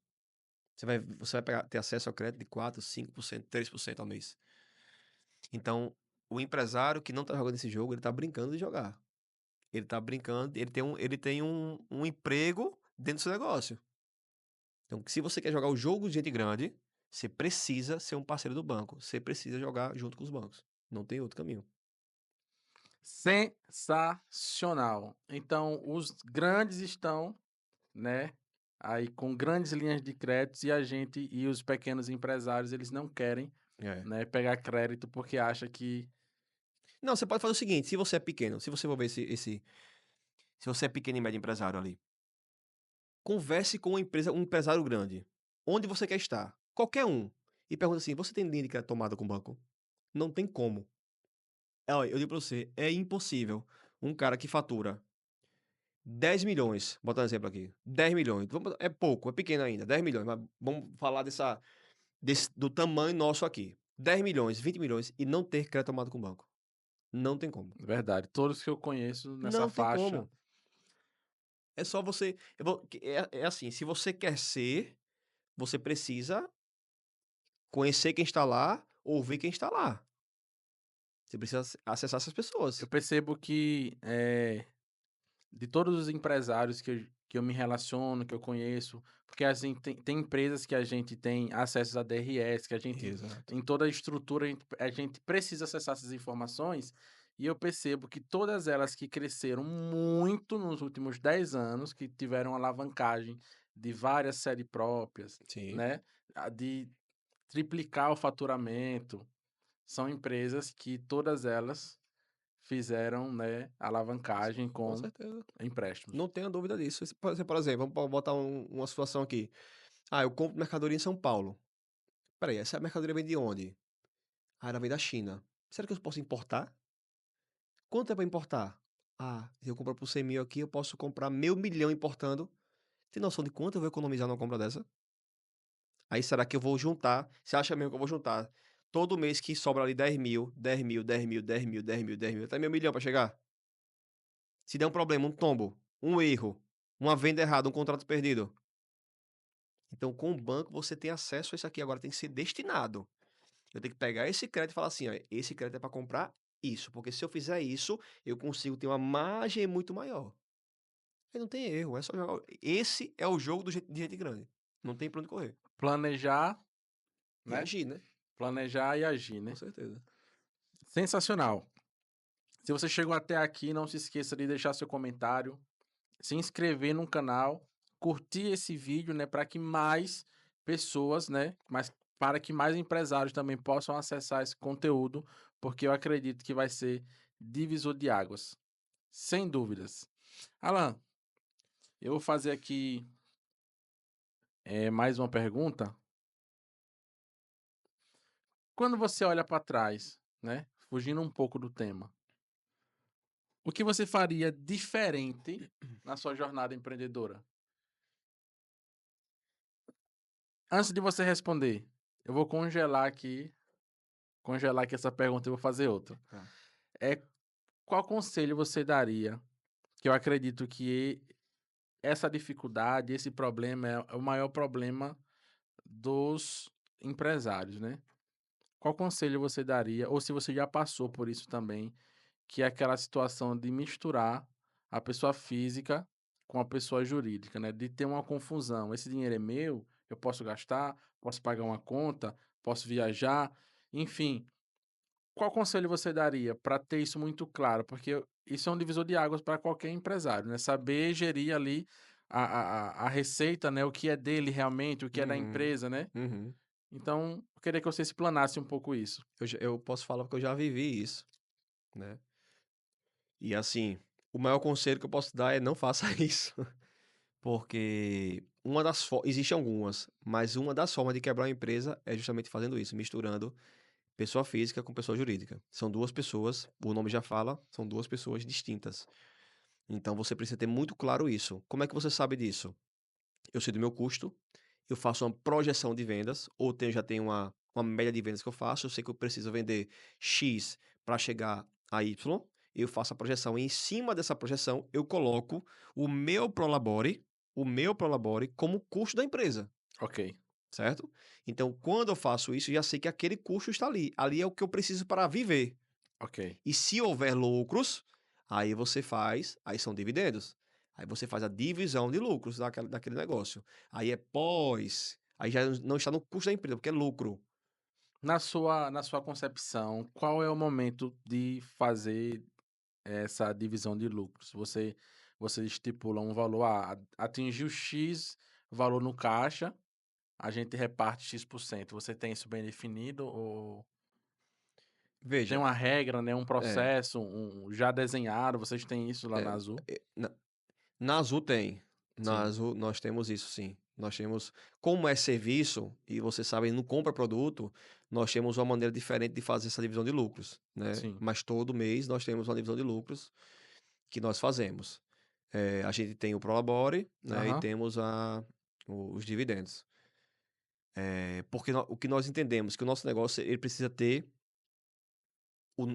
Você vai ter acesso ao crédito de 4, 5%, 3% ao mês. Então, o empresário que não está jogando esse jogo, ele está brincando de jogar. Ele está brincando, ele tem um emprego dentro do seu negócio. Então, se você quer jogar o jogo de gente grande, você precisa ser um parceiro do banco. Você precisa jogar junto com os bancos. Não tem outro caminho. Sensacional. Então, os grandes estão, né, aí com grandes linhas de créditos e a gente e os pequenos empresários, eles não querem, É. né, pegar crédito porque acha que Não, você pode fazer o seguinte: se você é pequeno, se você for ver se você é pequeno e médio empresário ali, converse com uma empresa, um empresário grande. Onde você quer estar? Qualquer um. E pergunta assim: você tem linha de crédito tomada com o banco? Não tem como. Olha, eu digo pra você, é impossível um cara que fatura 10 milhões, botar um exemplo aqui, 10 milhões, é pouco, é pequeno ainda, 10 milhões, mas vamos falar do tamanho nosso aqui. 10 milhões, 20 milhões e não ter crédito tomado com o banco. Não tem como. verdade, todos que eu conheço nessa Não tem faixa, como. É só você. É assim, se você quer ser, você precisa conhecer quem está lá, ouvir quem está lá. Você precisa acessar essas pessoas. Eu percebo que de todos os empresários que eu me relaciono, que eu conheço, porque assim, tem empresas que a gente tem acesso a DRS, que a gente, Exato. em toda a estrutura, a gente precisa acessar essas informações, e eu percebo que todas elas que cresceram muito nos últimos 10 anos, que tiveram alavancagem de várias séries próprias, Sim, né, de triplicar o faturamento, são empresas que todas elas fizeram, né, alavancagem com com certeza. empréstimos. Não tenha dúvida disso. Por exemplo, vamos botar uma situação aqui. Ah, eu compro mercadoria em São Paulo. Peraí, essa mercadoria vem de onde? Ah, ela vem da China. Será que eu posso importar? Quanto é para importar? Ah, se eu comprar por 100 mil aqui, eu posso comprar meio milhão importando. Tem noção de quanto eu vou economizar numa compra dessa? Aí será que eu vou juntar? Você acha mesmo que eu vou juntar todo mês que sobra ali 10 mil, 10 mil, 10 mil, 10 mil, 10 mil, 10 mil, até meio milhão para chegar? Se der um problema, um tombo, um erro, uma venda errada, um contrato perdido. Então, com o banco, você tem acesso a isso aqui. Agora tem que ser destinado. Eu tenho que pegar esse crédito e falar assim, ó, esse crédito é para comprar isso, porque se eu fizer isso, eu consigo ter uma margem muito maior. Aí não tem erro, é só jogar. Esse é o jogo de gente grande. Não tem pra onde correr. Planejar, E né? agir, né? Planejar e agir, Com né? certeza. Sensacional. Se você chegou até aqui, não se esqueça de deixar seu comentário, se inscrever no canal, curtir esse vídeo, né, para que mais pessoas, né, mas para que mais empresários também possam acessar esse conteúdo, porque eu acredito que vai ser divisor de águas, sem dúvidas. Alan, eu vou fazer aqui mais uma pergunta. Quando você olha para trás, né, fugindo um pouco do tema, o que você faria diferente na sua jornada empreendedora? Antes de você responder, eu vou congelar aqui essa pergunta e vou fazer outra. Tá. É qual conselho você daria? Que eu acredito que essa dificuldade, esse problema é o maior problema dos empresários, né? Qual conselho você daria, ou se você já passou por isso também, que é aquela situação de misturar a pessoa física com a pessoa jurídica, né? De ter uma confusão. Esse dinheiro é meu, eu posso gastar, posso pagar uma conta, posso viajar, enfim. Qual conselho você daria para ter isso muito claro? Porque isso é um divisor de águas para qualquer empresário, né? Saber gerir ali a receita, né? O que é dele realmente, o que é da Uhum. empresa, né? Uhum. Então, eu queria que você explanasse um pouco isso. Eu posso falar porque eu já vivi isso, né? E assim, o maior conselho que eu posso dar é não faça isso. Porque existem algumas, mas uma das formas de quebrar uma empresa é justamente fazendo isso, misturando pessoa física com pessoa jurídica. São duas pessoas, o nome já fala, são duas pessoas distintas. Então você precisa ter muito claro isso. Como é que você sabe disso? Eu sei do meu custo, eu faço uma projeção de vendas, ou já tenho uma média de vendas que eu faço, eu sei que eu preciso vender X para chegar a Y, eu faço a projeção, e em cima dessa projeção eu coloco o meu Prolabore como custo da empresa, Ok, certo? Então, quando eu faço isso, eu já sei que aquele custo está ali. Ali é o que eu preciso para viver. ok. E se houver lucros, aí são dividendos. Aí você faz a divisão de lucros daquele negócio. Aí é aí já não está no custo da empresa, porque é lucro. Na sua concepção, qual é o momento de fazer essa divisão de lucros? Você estipula um valor, atingiu X valor no caixa, a gente reparte X%. Você tem isso bem definido ou tem Veja, uma regra, né, um é, processo, já desenhado? Vocês têm isso lá é, na Azul? na Azul tem. Na Sim, Azul nós temos isso, sim. Nós temos, como é serviço, e você sabe, não compra produto, nós temos uma maneira diferente de fazer essa divisão de lucros, né? sim. Mas todo mês nós temos uma divisão de lucros que nós fazemos. A gente tem o Prolabore, né? E Aham, temos os dividendos. Porque o que nós entendemos que o nosso negócio ele precisa ter,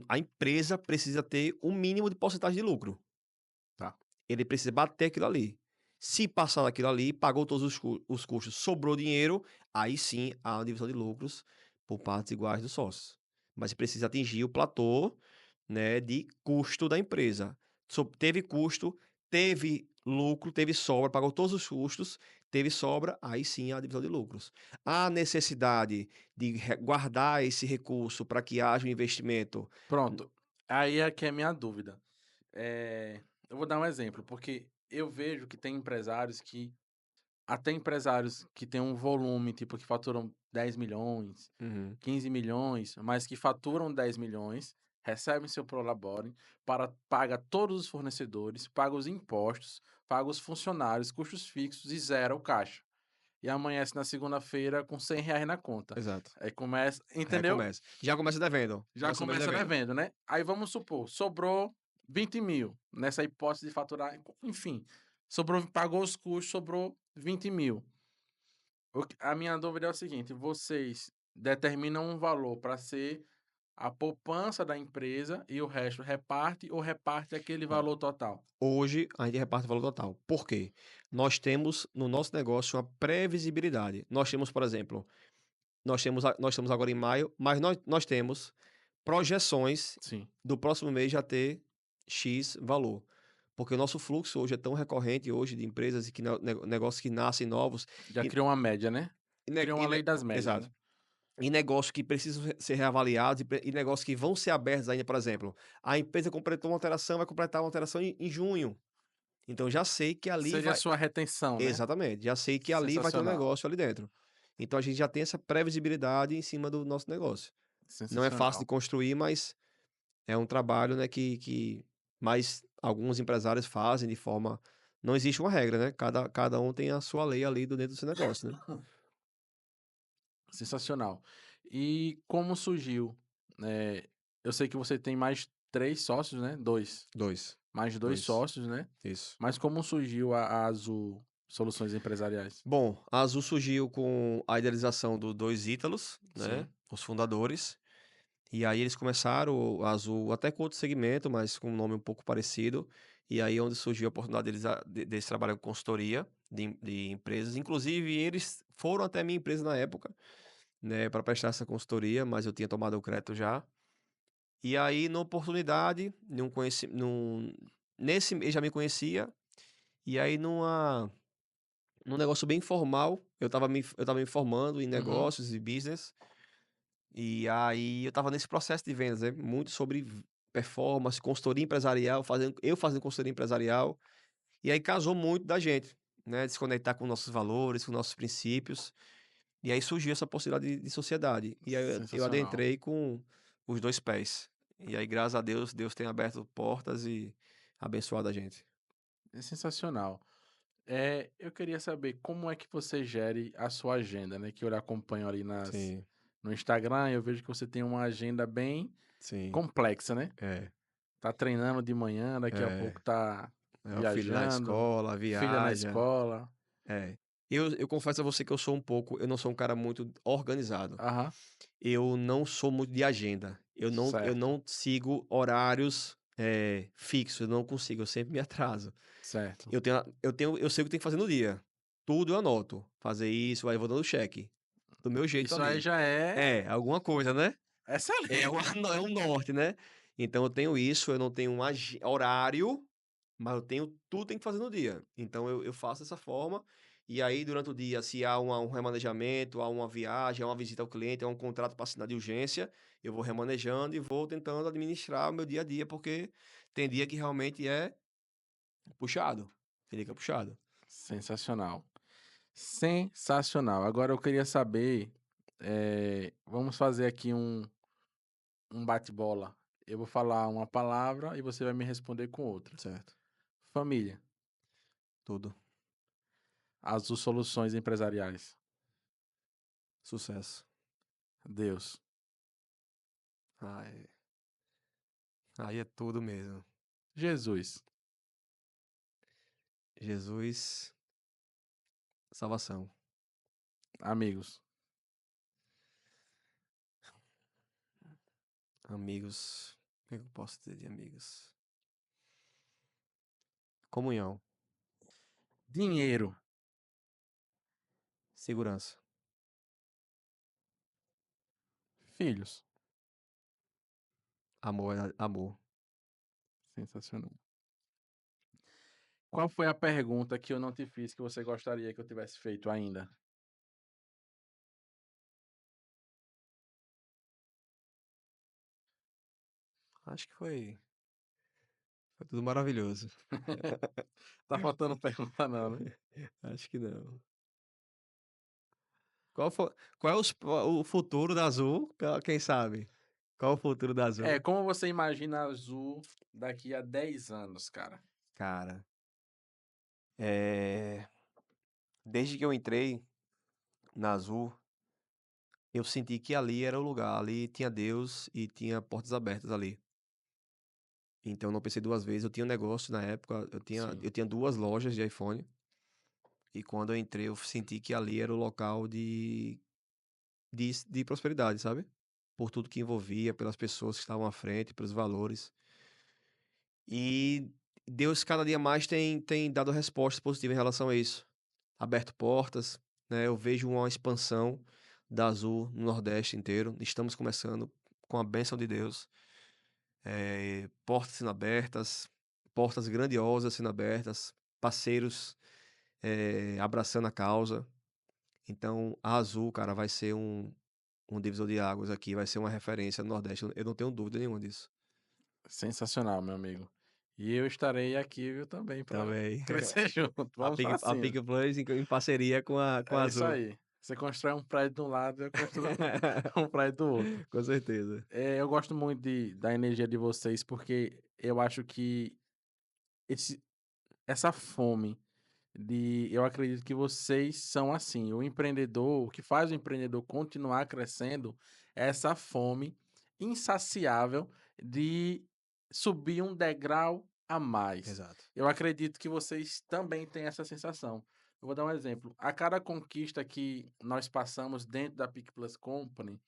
a empresa precisa ter um mínimo de porcentagem de lucro. tá. Ele precisa bater aquilo ali. Se passar daquilo ali, pagou todos os custos, sobrou dinheiro, aí sim há uma divisão de lucros por partes iguais dos sócios. mas você precisa atingir o platô, né, de custo da empresa. Teve custo, teve lucro, teve sobra, pagou todos os custos, teve sobra, aí sim a divisão de lucros. Há necessidade de guardar esse recurso para que haja um investimento. Pronto. Aí é que é a minha dúvida. Eu vou dar um exemplo, porque eu vejo que tem empresários que até empresários que têm um volume, tipo, que faturam 10 milhões, Uhum, 15 milhões, mas que faturam 10 milhões, recebem seu prolabore, paga todos os fornecedores, paga os impostos, paga os funcionários, custos fixos e zera o caixa. E amanhece na segunda-feira com 100 reais na conta. exato. Aí começa, entendeu? Recomeça. Já começa devendo. Já Começa também começa devendo. devendo, né? Aí vamos supor, sobrou 20 mil, nessa hipótese de faturar, enfim, sobrou, pagou os custos, sobrou 20 mil. A minha dúvida é o seguinte: vocês determinam um valor para ser a poupança da empresa e o resto reparte ou reparte aquele Ó, valor total? hoje a gente reparte o valor total. Por quê? Nós temos no nosso negócio uma previsibilidade. Nós temos, por exemplo, nós estamos agora em maio, mas nós temos projeções Sim. do próximo mês já ter X valor. Porque o nosso fluxo hoje é tão recorrente hoje de empresas e que negócios que nascem novos Já e, criou uma média, né? e, ne- Criou e uma ne- lei das médias, exato. né? E negócios que precisam ser reavaliados e negócios que vão ser abertos ainda, por exemplo. A empresa completou uma alteração, vai completar uma alteração em junho. Então já sei que ali Seria a vai. sua retenção, né? Exatamente, já sei que ali vai ter um Sensacional. negócio ali dentro. Então a gente já tem essa previsibilidade em cima do nosso negócio. Não é fácil de Sensacional. construir, mas é um trabalho, né, que mais alguns empresários fazem de forma. Não existe uma regra, né? Cada um tem a sua lei ali dentro do seu negócio, né? Sensacional. E como surgiu? Eu sei que você tem mais três sócios, né? Dois. Dois. Mais dois Dois. sócios, né? Isso. Mas como surgiu a Azul Soluções Empresariais? Bom, a Azul surgiu com a idealização dos dois Ítalos, né? Sim. Os fundadores. E aí eles começaram, a Azul, até com outro segmento, mas com um nome um pouco parecido. E aí é onde surgiu a oportunidade deles trabalharem com consultoria de empresas. Inclusive, eles foram até a minha empresa na época, né, para prestar essa consultoria, mas eu tinha tomado o crédito já. E aí, na oportunidade, nesse ele já me conhecia. E aí, num negócio bem informal, eu tava me formando em Uhum. negócios e business. E aí eu tava nesse processo de vendas, né? Muito sobre performance, consultoria empresarial, eu fazendo consultoria empresarial. E aí casou muito da gente, né? Desconectar com nossos valores, com nossos princípios. E aí surgiu essa possibilidade de sociedade. E aí eu Sensacional. adentrei com os dois pés. E aí, graças a Deus, Deus tem aberto portas e abençoado a gente. É sensacional. Eu queria saber como é que você gere a sua agenda, né? Que eu lhe acompanho ali Sim, no Instagram, eu vejo que você tem uma agenda bem sim. complexa, né? É, Tá treinando de manhã, daqui a é. pouco tá É o filho na viajando, escola, filha na viaja. escola. É. Eu confesso a você que eu não sou um cara muito organizado. Aham, Eu não sou muito de agenda. Eu certo, não sigo horários fixos, eu não consigo, eu sempre me atraso. certo. Eu sei o que tem que fazer no dia. Tudo eu anoto. Fazer isso, aí eu vou dando check. Do meu jeito Isso aí ali. já é É, alguma coisa, né? É, excelente. é um norte, né? Então eu tenho isso, eu não tenho um horário, mas eu tenho tudo tem que fazer no dia. Então eu faço dessa forma. E aí, durante o dia, se há um remanejamento, há uma viagem, há uma visita ao cliente, há um contrato para assinar de urgência, eu vou remanejando e vou tentando administrar o meu dia a dia, porque tem dia que realmente é puxado. Tem dia que é puxado. Sensacional. Sensacional. Agora eu queria saber, vamos fazer aqui um bate-bola. Eu vou falar uma palavra e você vai me responder com outra. Certo. Família, Tudo. Azul Soluções Empresariais, Sucesso. Deus, Aí, aí é tudo mesmo. Jesus, Jesus, salvação. amigos, Amigos. O que eu posso dizer de amigos? Comunhão. dinheiro, Segurança. filhos, Amor é amor. Sensacional. Qual foi a pergunta que eu não te fiz que você gostaria que eu tivesse feito ainda? Acho que foi tudo maravilhoso. Tá faltando pergunta não, né? Acho que não. Qual é o futuro da Azul? Quem sabe? Qual é o futuro da É, Azul? como você imagina a Azul daqui a 10 anos, cara? Cara, é, desde que eu entrei na Azul, eu senti que ali era o lugar, ali tinha Deus e tinha portas abertas ali. Então eu não pensei duas vezes. Eu tinha um negócio na época, Sim, eu tinha duas lojas de iPhone. E quando eu entrei, eu senti que ali era o local de prosperidade, sabe? Por tudo que envolvia, pelas pessoas que estavam à frente, pelos valores. E Deus cada dia mais tem dado respostas positivas em relação a isso. Aberto portas, né? Eu vejo uma expansão da Azul no Nordeste inteiro. Estamos começando com a bênção de Deus. Portas sendo abertas, portas grandiosas sendo abertas, parceiros abraçando a causa. Então, a Azul, cara, vai ser um divisor de águas aqui, vai ser uma referência no Nordeste. Eu não tenho dúvida nenhuma disso. sensacional, meu amigo. E eu estarei aqui, viu, também para Também. crescer junto. A Vamos para A cima. Pink Plus em parceria com a É isso Azul. aí. Você constrói um prédio de um lado, eu construo um prédio do outro. Com certeza. Eu gosto muito da energia de vocês, porque eu acho que esse, essa fome eu acredito que vocês são assim. O empreendedor, o que faz o empreendedor continuar crescendo é essa fome insaciável de subir um degrau a mais. Exato. Eu acredito que vocês também têm essa sensação. Eu vou dar um exemplo. A cada conquista que nós passamos dentro da Pick Plus Company,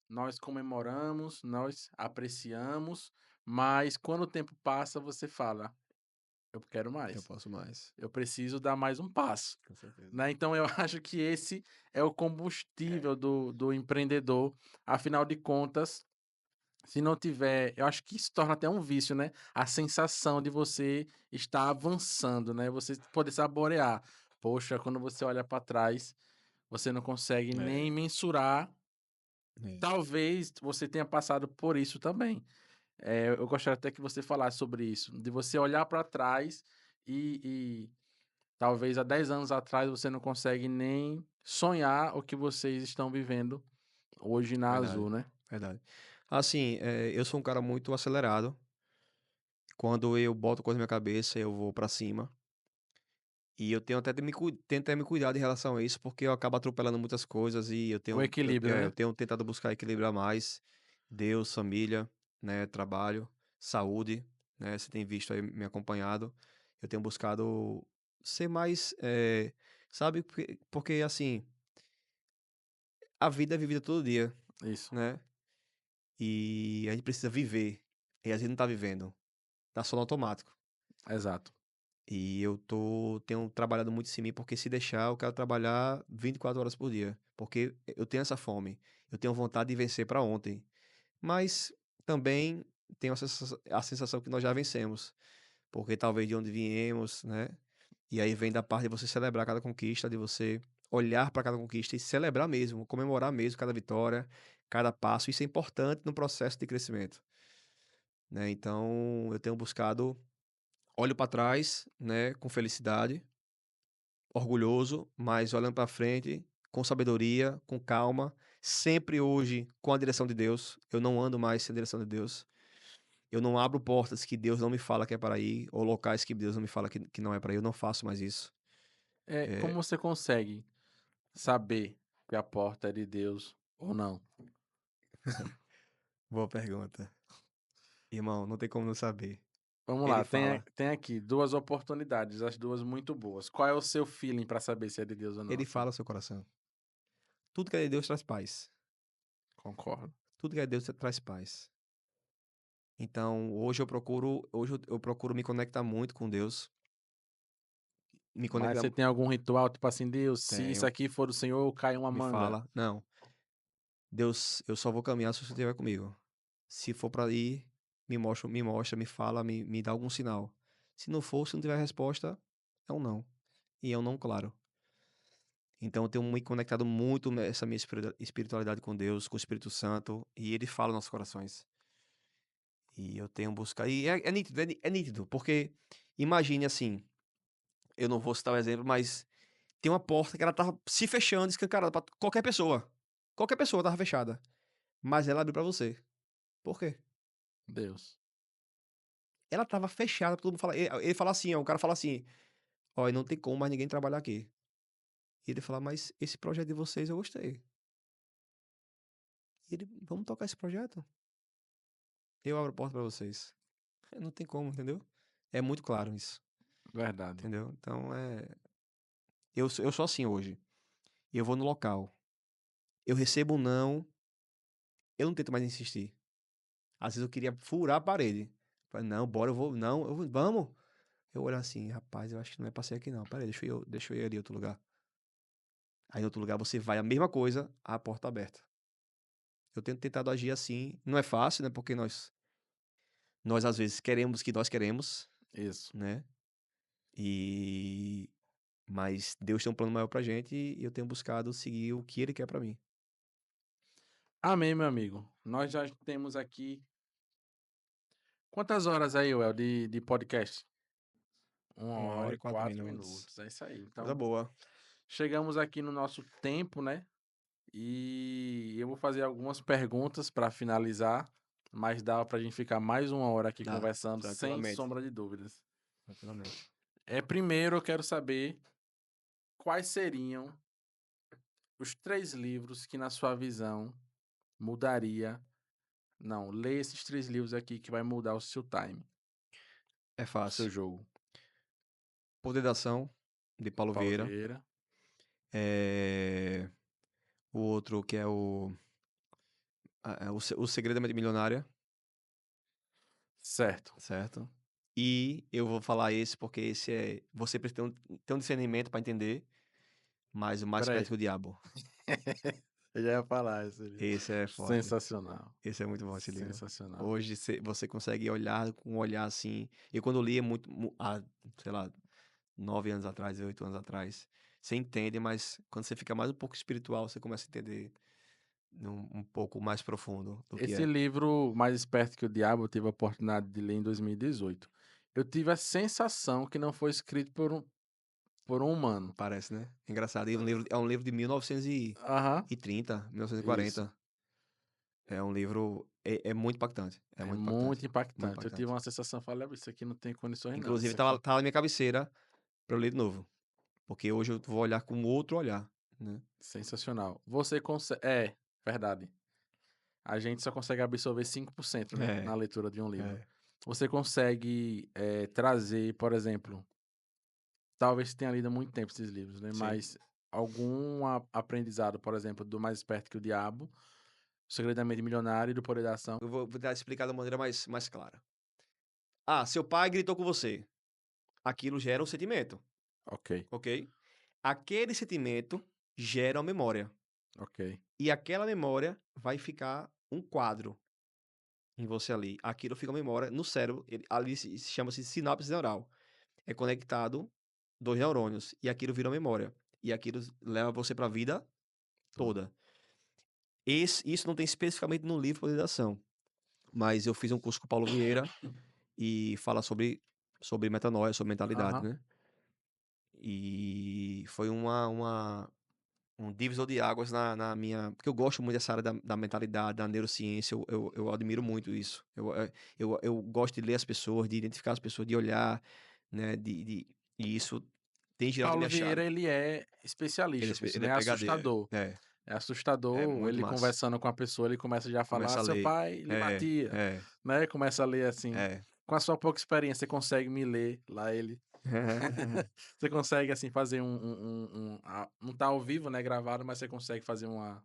nós comemoramos, nós apreciamos, mas quando o tempo passa, você fala: eu quero Eu mais. posso mais. Eu preciso dar mais um passo, Com certeza. né? Então eu acho que esse é o combustível do empreendedor. Afinal de contas, se não tiver, eu acho que isso torna até um vício, né? A sensação de você estar avançando, né? Você poder saborear. Poxa, quando você olha para trás, você não consegue nem É, mensurar. é. Talvez você tenha passado por isso também. Eu gostaria até que você falasse sobre isso, de você olhar para trás e talvez há 10 anos atrás você não consegue nem sonhar o que vocês estão vivendo hoje na Azul, Verdade. né? Verdade. Assim, eu sou um cara muito acelerado. Quando eu boto coisa na minha cabeça, eu vou pra cima. E eu tenho até tento até me cuidar em relação a isso, porque eu acabo atropelando muitas coisas e O equilíbrio, eu né? tenho tentado buscar equilibrar mais. Deus, família, né, trabalho, saúde, né? Você tem visto aí, me acompanhado. Eu tenho buscado ser mais, sabe? Porque, assim, a vida é vivida todo dia, Isso, né? E a gente precisa viver. E a gente não tá vivendo. Tá só no automático. exato. E tenho trabalhado muito em mim, porque se deixar, eu quero trabalhar 24 horas por dia. Porque eu tenho essa fome. Eu tenho vontade de vencer para ontem. Mas também tenho a sensação que nós já vencemos. Porque talvez de onde viemos, né? E aí vem da parte de você celebrar cada conquista, de você olhar para cada conquista e celebrar mesmo, comemorar mesmo cada vitória, cada passo. Isso é importante no processo de crescimento, né? Então, eu tenho buscado, olho para trás, né, com felicidade, orgulhoso, mas olhando para frente, com sabedoria, com calma, sempre hoje com a direção de Deus. Eu não ando mais sem a direção de Deus. Eu não abro portas que Deus não me fala que é para ir, ou locais que Deus não me fala que não é para ir. Eu não faço mais isso. Como É, você consegue saber que a porta é de Deus ou não? boa pergunta. Irmão, não tem como não saber. Vamos Ele lá, fala, tem aqui duas oportunidades, as duas muito boas. Qual é o seu feeling para saber se é de Deus ou não, ele assim? fala ao seu coração. Tudo que é de Deus traz paz. Concordo. Tudo que é de Deus traz paz. Então, hoje eu procuro me conectar muito com Deus. Me Mas conectar, você tem algum ritual, tipo assim, Deus, se isso tenho, aqui for do Senhor, cai uma me manga. fala, não, Deus, eu só vou caminhar se você estiver comigo. Se for para ir, me fala, me dá algum sinal. Se não for, se não tiver resposta, é um não. E é um não claro. Então eu tenho me conectado muito nessa minha espiritualidade com Deus, com o Espírito Santo, e ele fala nos nossos corações. E eu tenho buscado. E é nítido, é nítido, porque imagine assim, eu não vou citar o exemplo, mas tem uma porta que ela tava se fechando, escancarada pra qualquer pessoa. Qualquer pessoa tava fechada. Mas ela abriu pra você. Por quê? Deus. Ela tava fechada, todo mundo fala. Ele fala assim, ó, o cara fala assim: ó, não tem como mais ninguém trabalhar aqui. E ele fala, mas esse projeto de vocês eu gostei. E ele, vamos tocar esse projeto? Eu abro a porta pra vocês. Não tem como, entendeu? É muito claro isso, Verdade. entendeu? Então é. Eu sou assim hoje. Eu vou no local. Eu recebo um não, eu não tento mais insistir. Às vezes eu queria furar a parede. Falei, não, bora, eu vou. Não, vamos. Eu olho assim, rapaz, eu acho que não é pra ser aqui não. Pera aí, deixa eu ir ali em outro lugar. Aí em outro lugar você vai, a mesma coisa, a porta aberta. Eu tenho tentado agir assim. Não é fácil, né? Porque nós às vezes queremos o que nós queremos, Isso. né? E mas Deus tem um plano maior pra gente e eu tenho buscado seguir o que ele quer pra mim. Amém, meu amigo. Nós já temos aqui. Quantas horas aí, Well, de podcast? Uma Uma hora hora e e quatro quatro minutos. minutos. É isso aí. Coisa Então, boa. chegamos aqui no nosso tempo, né? E eu vou fazer algumas perguntas para finalizar, mas dá para a gente ficar mais uma hora aqui Dá, conversando sem tranquilamente. sombra de dúvidas. Tranquilamente. Primeiro eu quero saber quais seriam os 3 livros que, na sua visão, mudaria. Não, lê esses 3 livros aqui que vai mudar o seu time, É o seu fácil. jogo. Poder da Ação, de Paulo Paulo Vieira. Vieira. É... O outro que é o Segredo da Mente Milionária, Certo. certo? E eu vou falar esse porque esse é. Você precisa ter um discernimento pra entender, mas o mais perto Peraí. que o diabo. Eu já ia falar esse livro. Esse é forte. Sensacional. Esse é muito bom, esse livro. Sensacional. Hoje você consegue olhar com um olhar assim. Eu, quando li, há, sei lá, 9 anos atrás, 8 anos atrás, você entende, mas quando você fica mais um pouco espiritual, você começa a entender um pouco mais profundo do que Esse é. livro, Mais Esperto que o Diabo, eu tive a oportunidade de ler em 2018. Eu tive a sensação que não foi escrito por um humano. Parece, né? Engraçado. E é um livro de 1930, Aham, 1940. isso. É um livro. É muito impactante. É É muito impactante. muito Muito impactante. Eu tive impactante. uma sensação, falei, isso aqui não tem condições não. Inclusive, Isso tá, aqui. tá na minha cabeceira pra eu ler de novo. Porque hoje eu vou olhar com outro olhar, né? Sensacional. Você consegue. É, verdade. A gente só consegue absorver 5%, né? Na É, leitura de um livro. é. Você consegue trazer, por exemplo, talvez você tenha lido há muito tempo esses livros, né? Sim. Mas algum aprendizado, por exemplo, do Mais Esperto que o Diabo, O Segredo da Mente Milionária e do Poder da Ação. Eu vou dar explicar da maneira mais clara. Ah, seu pai gritou com você. Aquilo gera um sentimento, Ok, ok? Aquele sentimento gera uma memória. ok. E aquela memória vai ficar um quadro em você ali. Aquilo fica uma memória no cérebro. Ali chama-se sinapse neural. É conectado dois neurônios. E aquilo vira uma memória. E aquilo leva você para a vida Toda. toda. Isso não tem especificamente no livro Poder da Ação. Mas eu fiz um curso com o Paulo Vieira e fala sobre metanoia, sobre mentalidade, Aham. né? E foi um divisor de águas na minha. Porque eu gosto muito dessa área da mentalidade, da neurociência, eu admiro muito isso. Eu gosto de ler as pessoas, de identificar as pessoas, de olhar, né? E isso tem girado a Paulo minha Vieira, chave. ele é Ele especialista é, nisso, ele é né? É PhD. assustador. É É assustador muito ele massa. conversando com a pessoa, ele começa já a falar, Começa a seu ler. pai lhe É, batia, é, né? Começa a ler assim. é. Com a sua pouca experiência, você consegue me ler lá ele. Você consegue, assim, fazer não tá ao vivo, né, gravado, mas você consegue fazer uma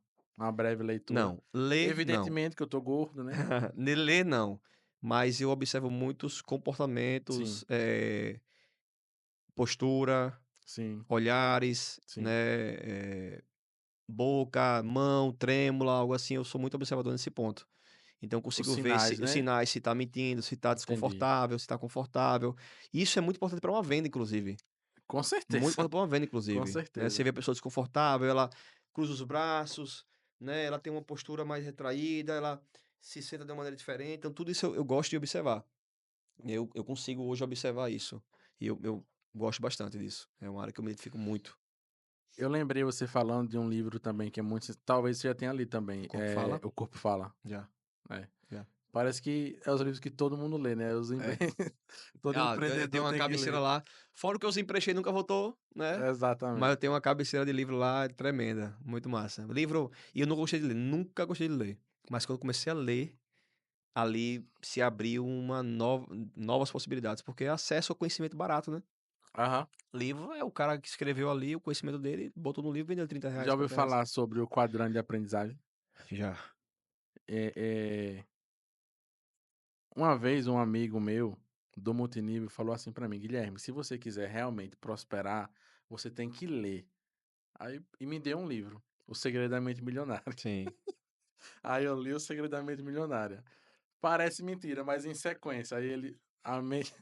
breve leitura. Não, ler não. Evidentemente que eu tô gordo, né? Ler não. Mas eu observo muitos Sim, comportamentos, postura, sim, olhares, sim. né? Boca, mão, trêmula, algo assim. Eu sou muito observador nesse ponto. Então eu Os consigo ver sinais, os né? sinais, se tá mentindo, se tá Entendi. desconfortável, se tá confortável. Isso é muito importante para uma venda, inclusive. Com Muito certeza, importante para uma venda, com inclusive, né. Você certeza. vê a pessoa desconfortável, ela cruza os braços, né, ela tem uma postura mais retraída, ela se senta de uma maneira diferente, então tudo isso eu gosto de observar. Eu consigo hoje observar isso, e eu gosto bastante disso. É uma área que eu me identifico muito. Eu lembrei você falando de um livro também que é muito talvez você já tenha lido O também, corpo fala? O Corpo Fala. Já, É. já. Parece que é os livros que todo mundo lê, né, os empre É. todo Ah, eu tenho empreendedor uma tem que cabeceira ler. lá, fora o que eu sempre emprestei nunca voltou, né, mas eu Exatamente. tenho uma cabeceira de livro lá tremenda, muito massa. Livro e eu não gostei de ler, nunca gostei de ler, mas quando eu comecei a ler, ali se abriu uma novas possibilidades, porque é acesso ao conhecimento barato, né. Aham. Livro é o cara que escreveu ali o conhecimento dele, botou no livro, vendeu Já R$ 30, ouviu R$ 40. falar sobre o quadrante de aprendizagem? Já. Eh, uma vez um amigo meu do multinível falou assim pra mim: "Guilherme, se você quiser realmente prosperar, você tem que ler". Aí e me deu um livro, O Segredo da Mente Milionária. Sim. Aí eu li O Segredo da Mente Milionária. Parece mentira, mas em sequência, aí ele a mente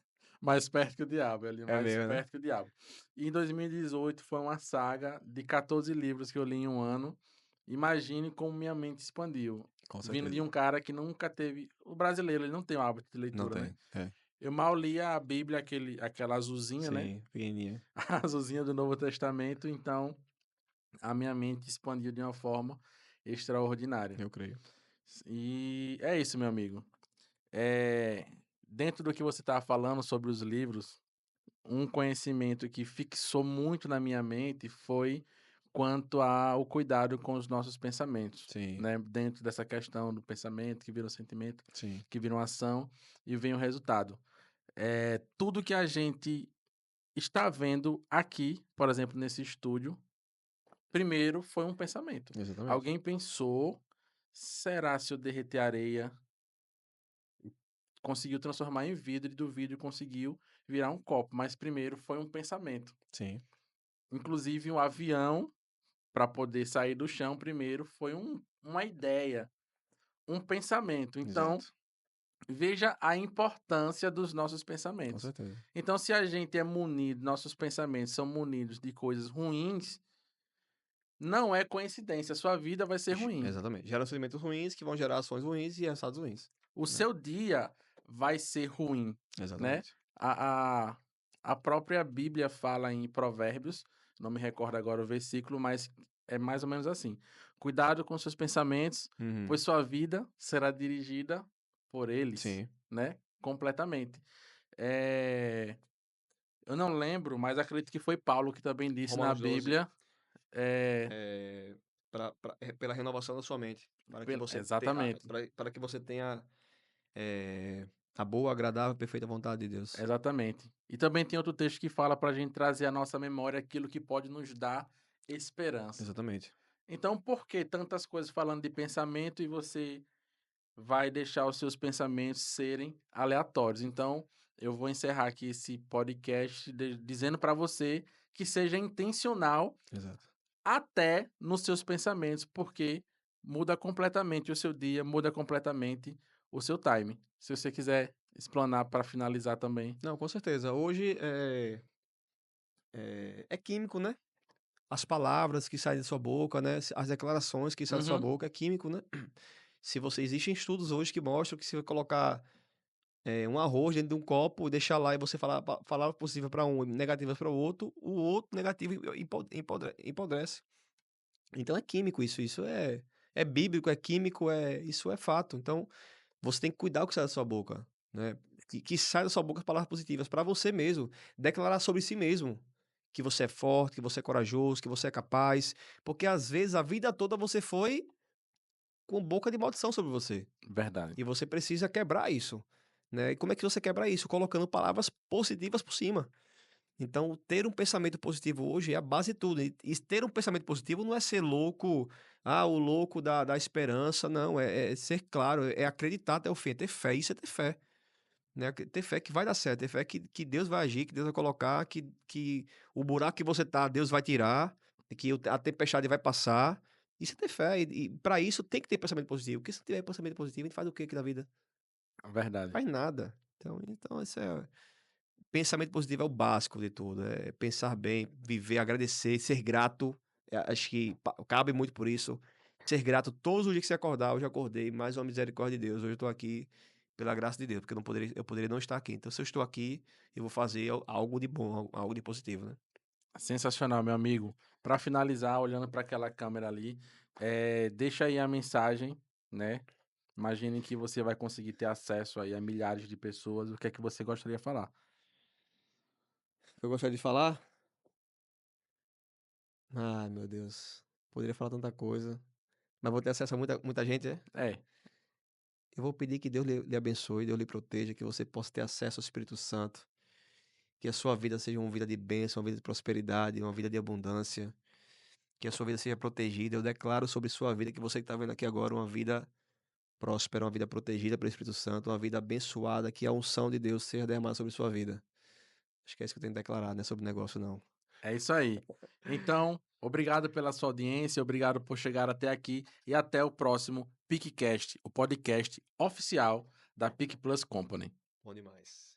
mais perto que o diabo, ele É mais mesmo, né? perto que o diabo. E em 2018 foi uma saga de 14 livros que eu li em um ano. Imagine como minha mente expandiu, Com vindo de certeza. um cara que nunca teve o brasileiro, ele não tem o hábito de Não leitura, né. tem. É. Eu mal lia a Bíblia, aquela azulzinha, né, Sim, pequenininha. a azulzinha do Novo Testamento, então a minha mente expandiu de uma forma extraordinária. Eu creio. E é isso, meu amigo. Eh, dentro do que você estava falando sobre os livros, um conhecimento que fixou muito na minha mente foi quanto ao cuidado com os nossos pensamentos, Sim, né? Dentro dessa questão do pensamento que vira um sentimento, sim. que vira uma ação e vem o resultado. Tudo que a gente está vendo aqui, por exemplo, nesse estúdio, primeiro foi um pensamento. Exatamente. Alguém pensou: será se eu derreter areia conseguiu transformar em vidro e do vidro conseguiu virar um copo, mas primeiro foi um pensamento. Sim, Inclusive um avião, para poder sair do chão, primeiro foi uma ideia, um pensamento. Então, exato. veja a importância dos nossos Com pensamentos. certeza. Então, se a gente é munido, nossos pensamentos são munidos de coisas ruins, não é coincidência, sua vida vai ser ruim. Exatamente. Gera sentimentos ruins que vão gerar ações ruins e resultados ruins, O né. seu dia vai ser ruim, né. Exatamente. A a a própria Bíblia fala em Provérbios, não me recordo agora o versículo, mas é mais ou menos assim: "Cuidado com seus pensamentos, Uhum. pois sua vida será dirigida por eles", Sim. né, completamente. Eu não lembro, mas acredito que foi Paulo que também disse na Romanos 12, Bíblia, eh, pela renovação da sua mente, para que pela você exatamente. para que você tenha, a boa, agradável e perfeita vontade de Deus. Exatamente. E também tem outro texto que fala para a gente trazer à nossa memória aquilo que pode nos dar esperança. Exatamente. Então, por que tantas coisas falando de pensamento e você vai deixar os seus pensamentos serem aleatórios? Então, eu vou encerrar aqui esse podcast dizendo para você que seja intencional Exato. até nos seus pensamentos, porque muda completamente o seu dia, muda completamente o seu time. Se você quiser explanar para finalizar também. Não, com certeza. Hoje é químico, né. As palavras que saem da sua boca, né, as declarações que saem da sua Uhum. boca é químico, né. Se você existem estudos hoje que mostram que se você colocar, um arroz dentro de um copo, deixar lá e você falar possível para um e negativas para o outro negativo empodrece. Então é químico isso, isso é bíblico, é químico, isso é fato. Então, você tem que cuidar o que sai da sua boca, né, que sai da sua boca palavras positivas para você mesmo, declarar sobre si mesmo, que você é forte, que você é corajoso, que você é capaz, porque às vezes a vida toda você foi com boca de maldição sobre você. Verdade. E você precisa quebrar isso, né. E como é que você quebra isso? Colocando palavras positivas por cima. Então, ter um pensamento positivo hoje é a base de tudo. E ter um pensamento positivo não é ser louco, o louco da esperança, não. É ser claro, é acreditar até o fim, é ter fé. Isso é ter fé, né. Ter fé que vai dar certo, ter fé que Deus vai agir, que Deus vai colocar, que o buraco que você tá, Deus vai tirar, que a tempestade vai passar. Isso é ter fé. E para isso tem que ter pensamento positivo. Porque se não tiver pensamento positivo, a gente faz o que aqui na vida? Verdade. Faz nada. Então esse é. Pensamento positivo é o básico de tudo. É pensar bem, viver, agradecer, ser grato. Acho que cabe muito por isso. Ser grato todos os dias que você acordar. Hoje eu acordei, mais uma misericórdia de Deus. Hoje eu estou aqui pela graça de Deus, porque eu poderia não estar aqui. Então, se eu estou aqui, eu vou fazer algo de bom, algo de positivo, né? Sensacional, meu amigo. Para finalizar, olhando para aquela câmera ali, deixa aí a mensagem, né? Imagine que você vai conseguir ter acesso aí a milhares de pessoas. O que é que você gostaria de falar? Eu gostaria de falar. Ai, meu Deus. Poderia falar tanta coisa. Mas vou ter acesso a muita gente, é? É, Eu vou pedir que Deus lhe abençoe, Deus lhe proteja, que você possa ter acesso ao Espírito Santo. Que a sua vida seja uma vida de bênção, uma vida de prosperidade, uma vida de abundância. Que a sua vida seja protegida. Eu declaro sobre sua vida que você que está vendo aqui agora uma vida próspera, uma vida protegida pelo Espírito Santo, uma vida abençoada, que a unção de Deus seja derramada sobre sua vida. Acho que é isso que eu tenho que declarar, não é sobre negócio, não. é isso aí. Então, obrigado pela sua audiência, obrigado por chegar até aqui e até o próximo PicCast, o podcast oficial da Pic Plus Company. Bom demais.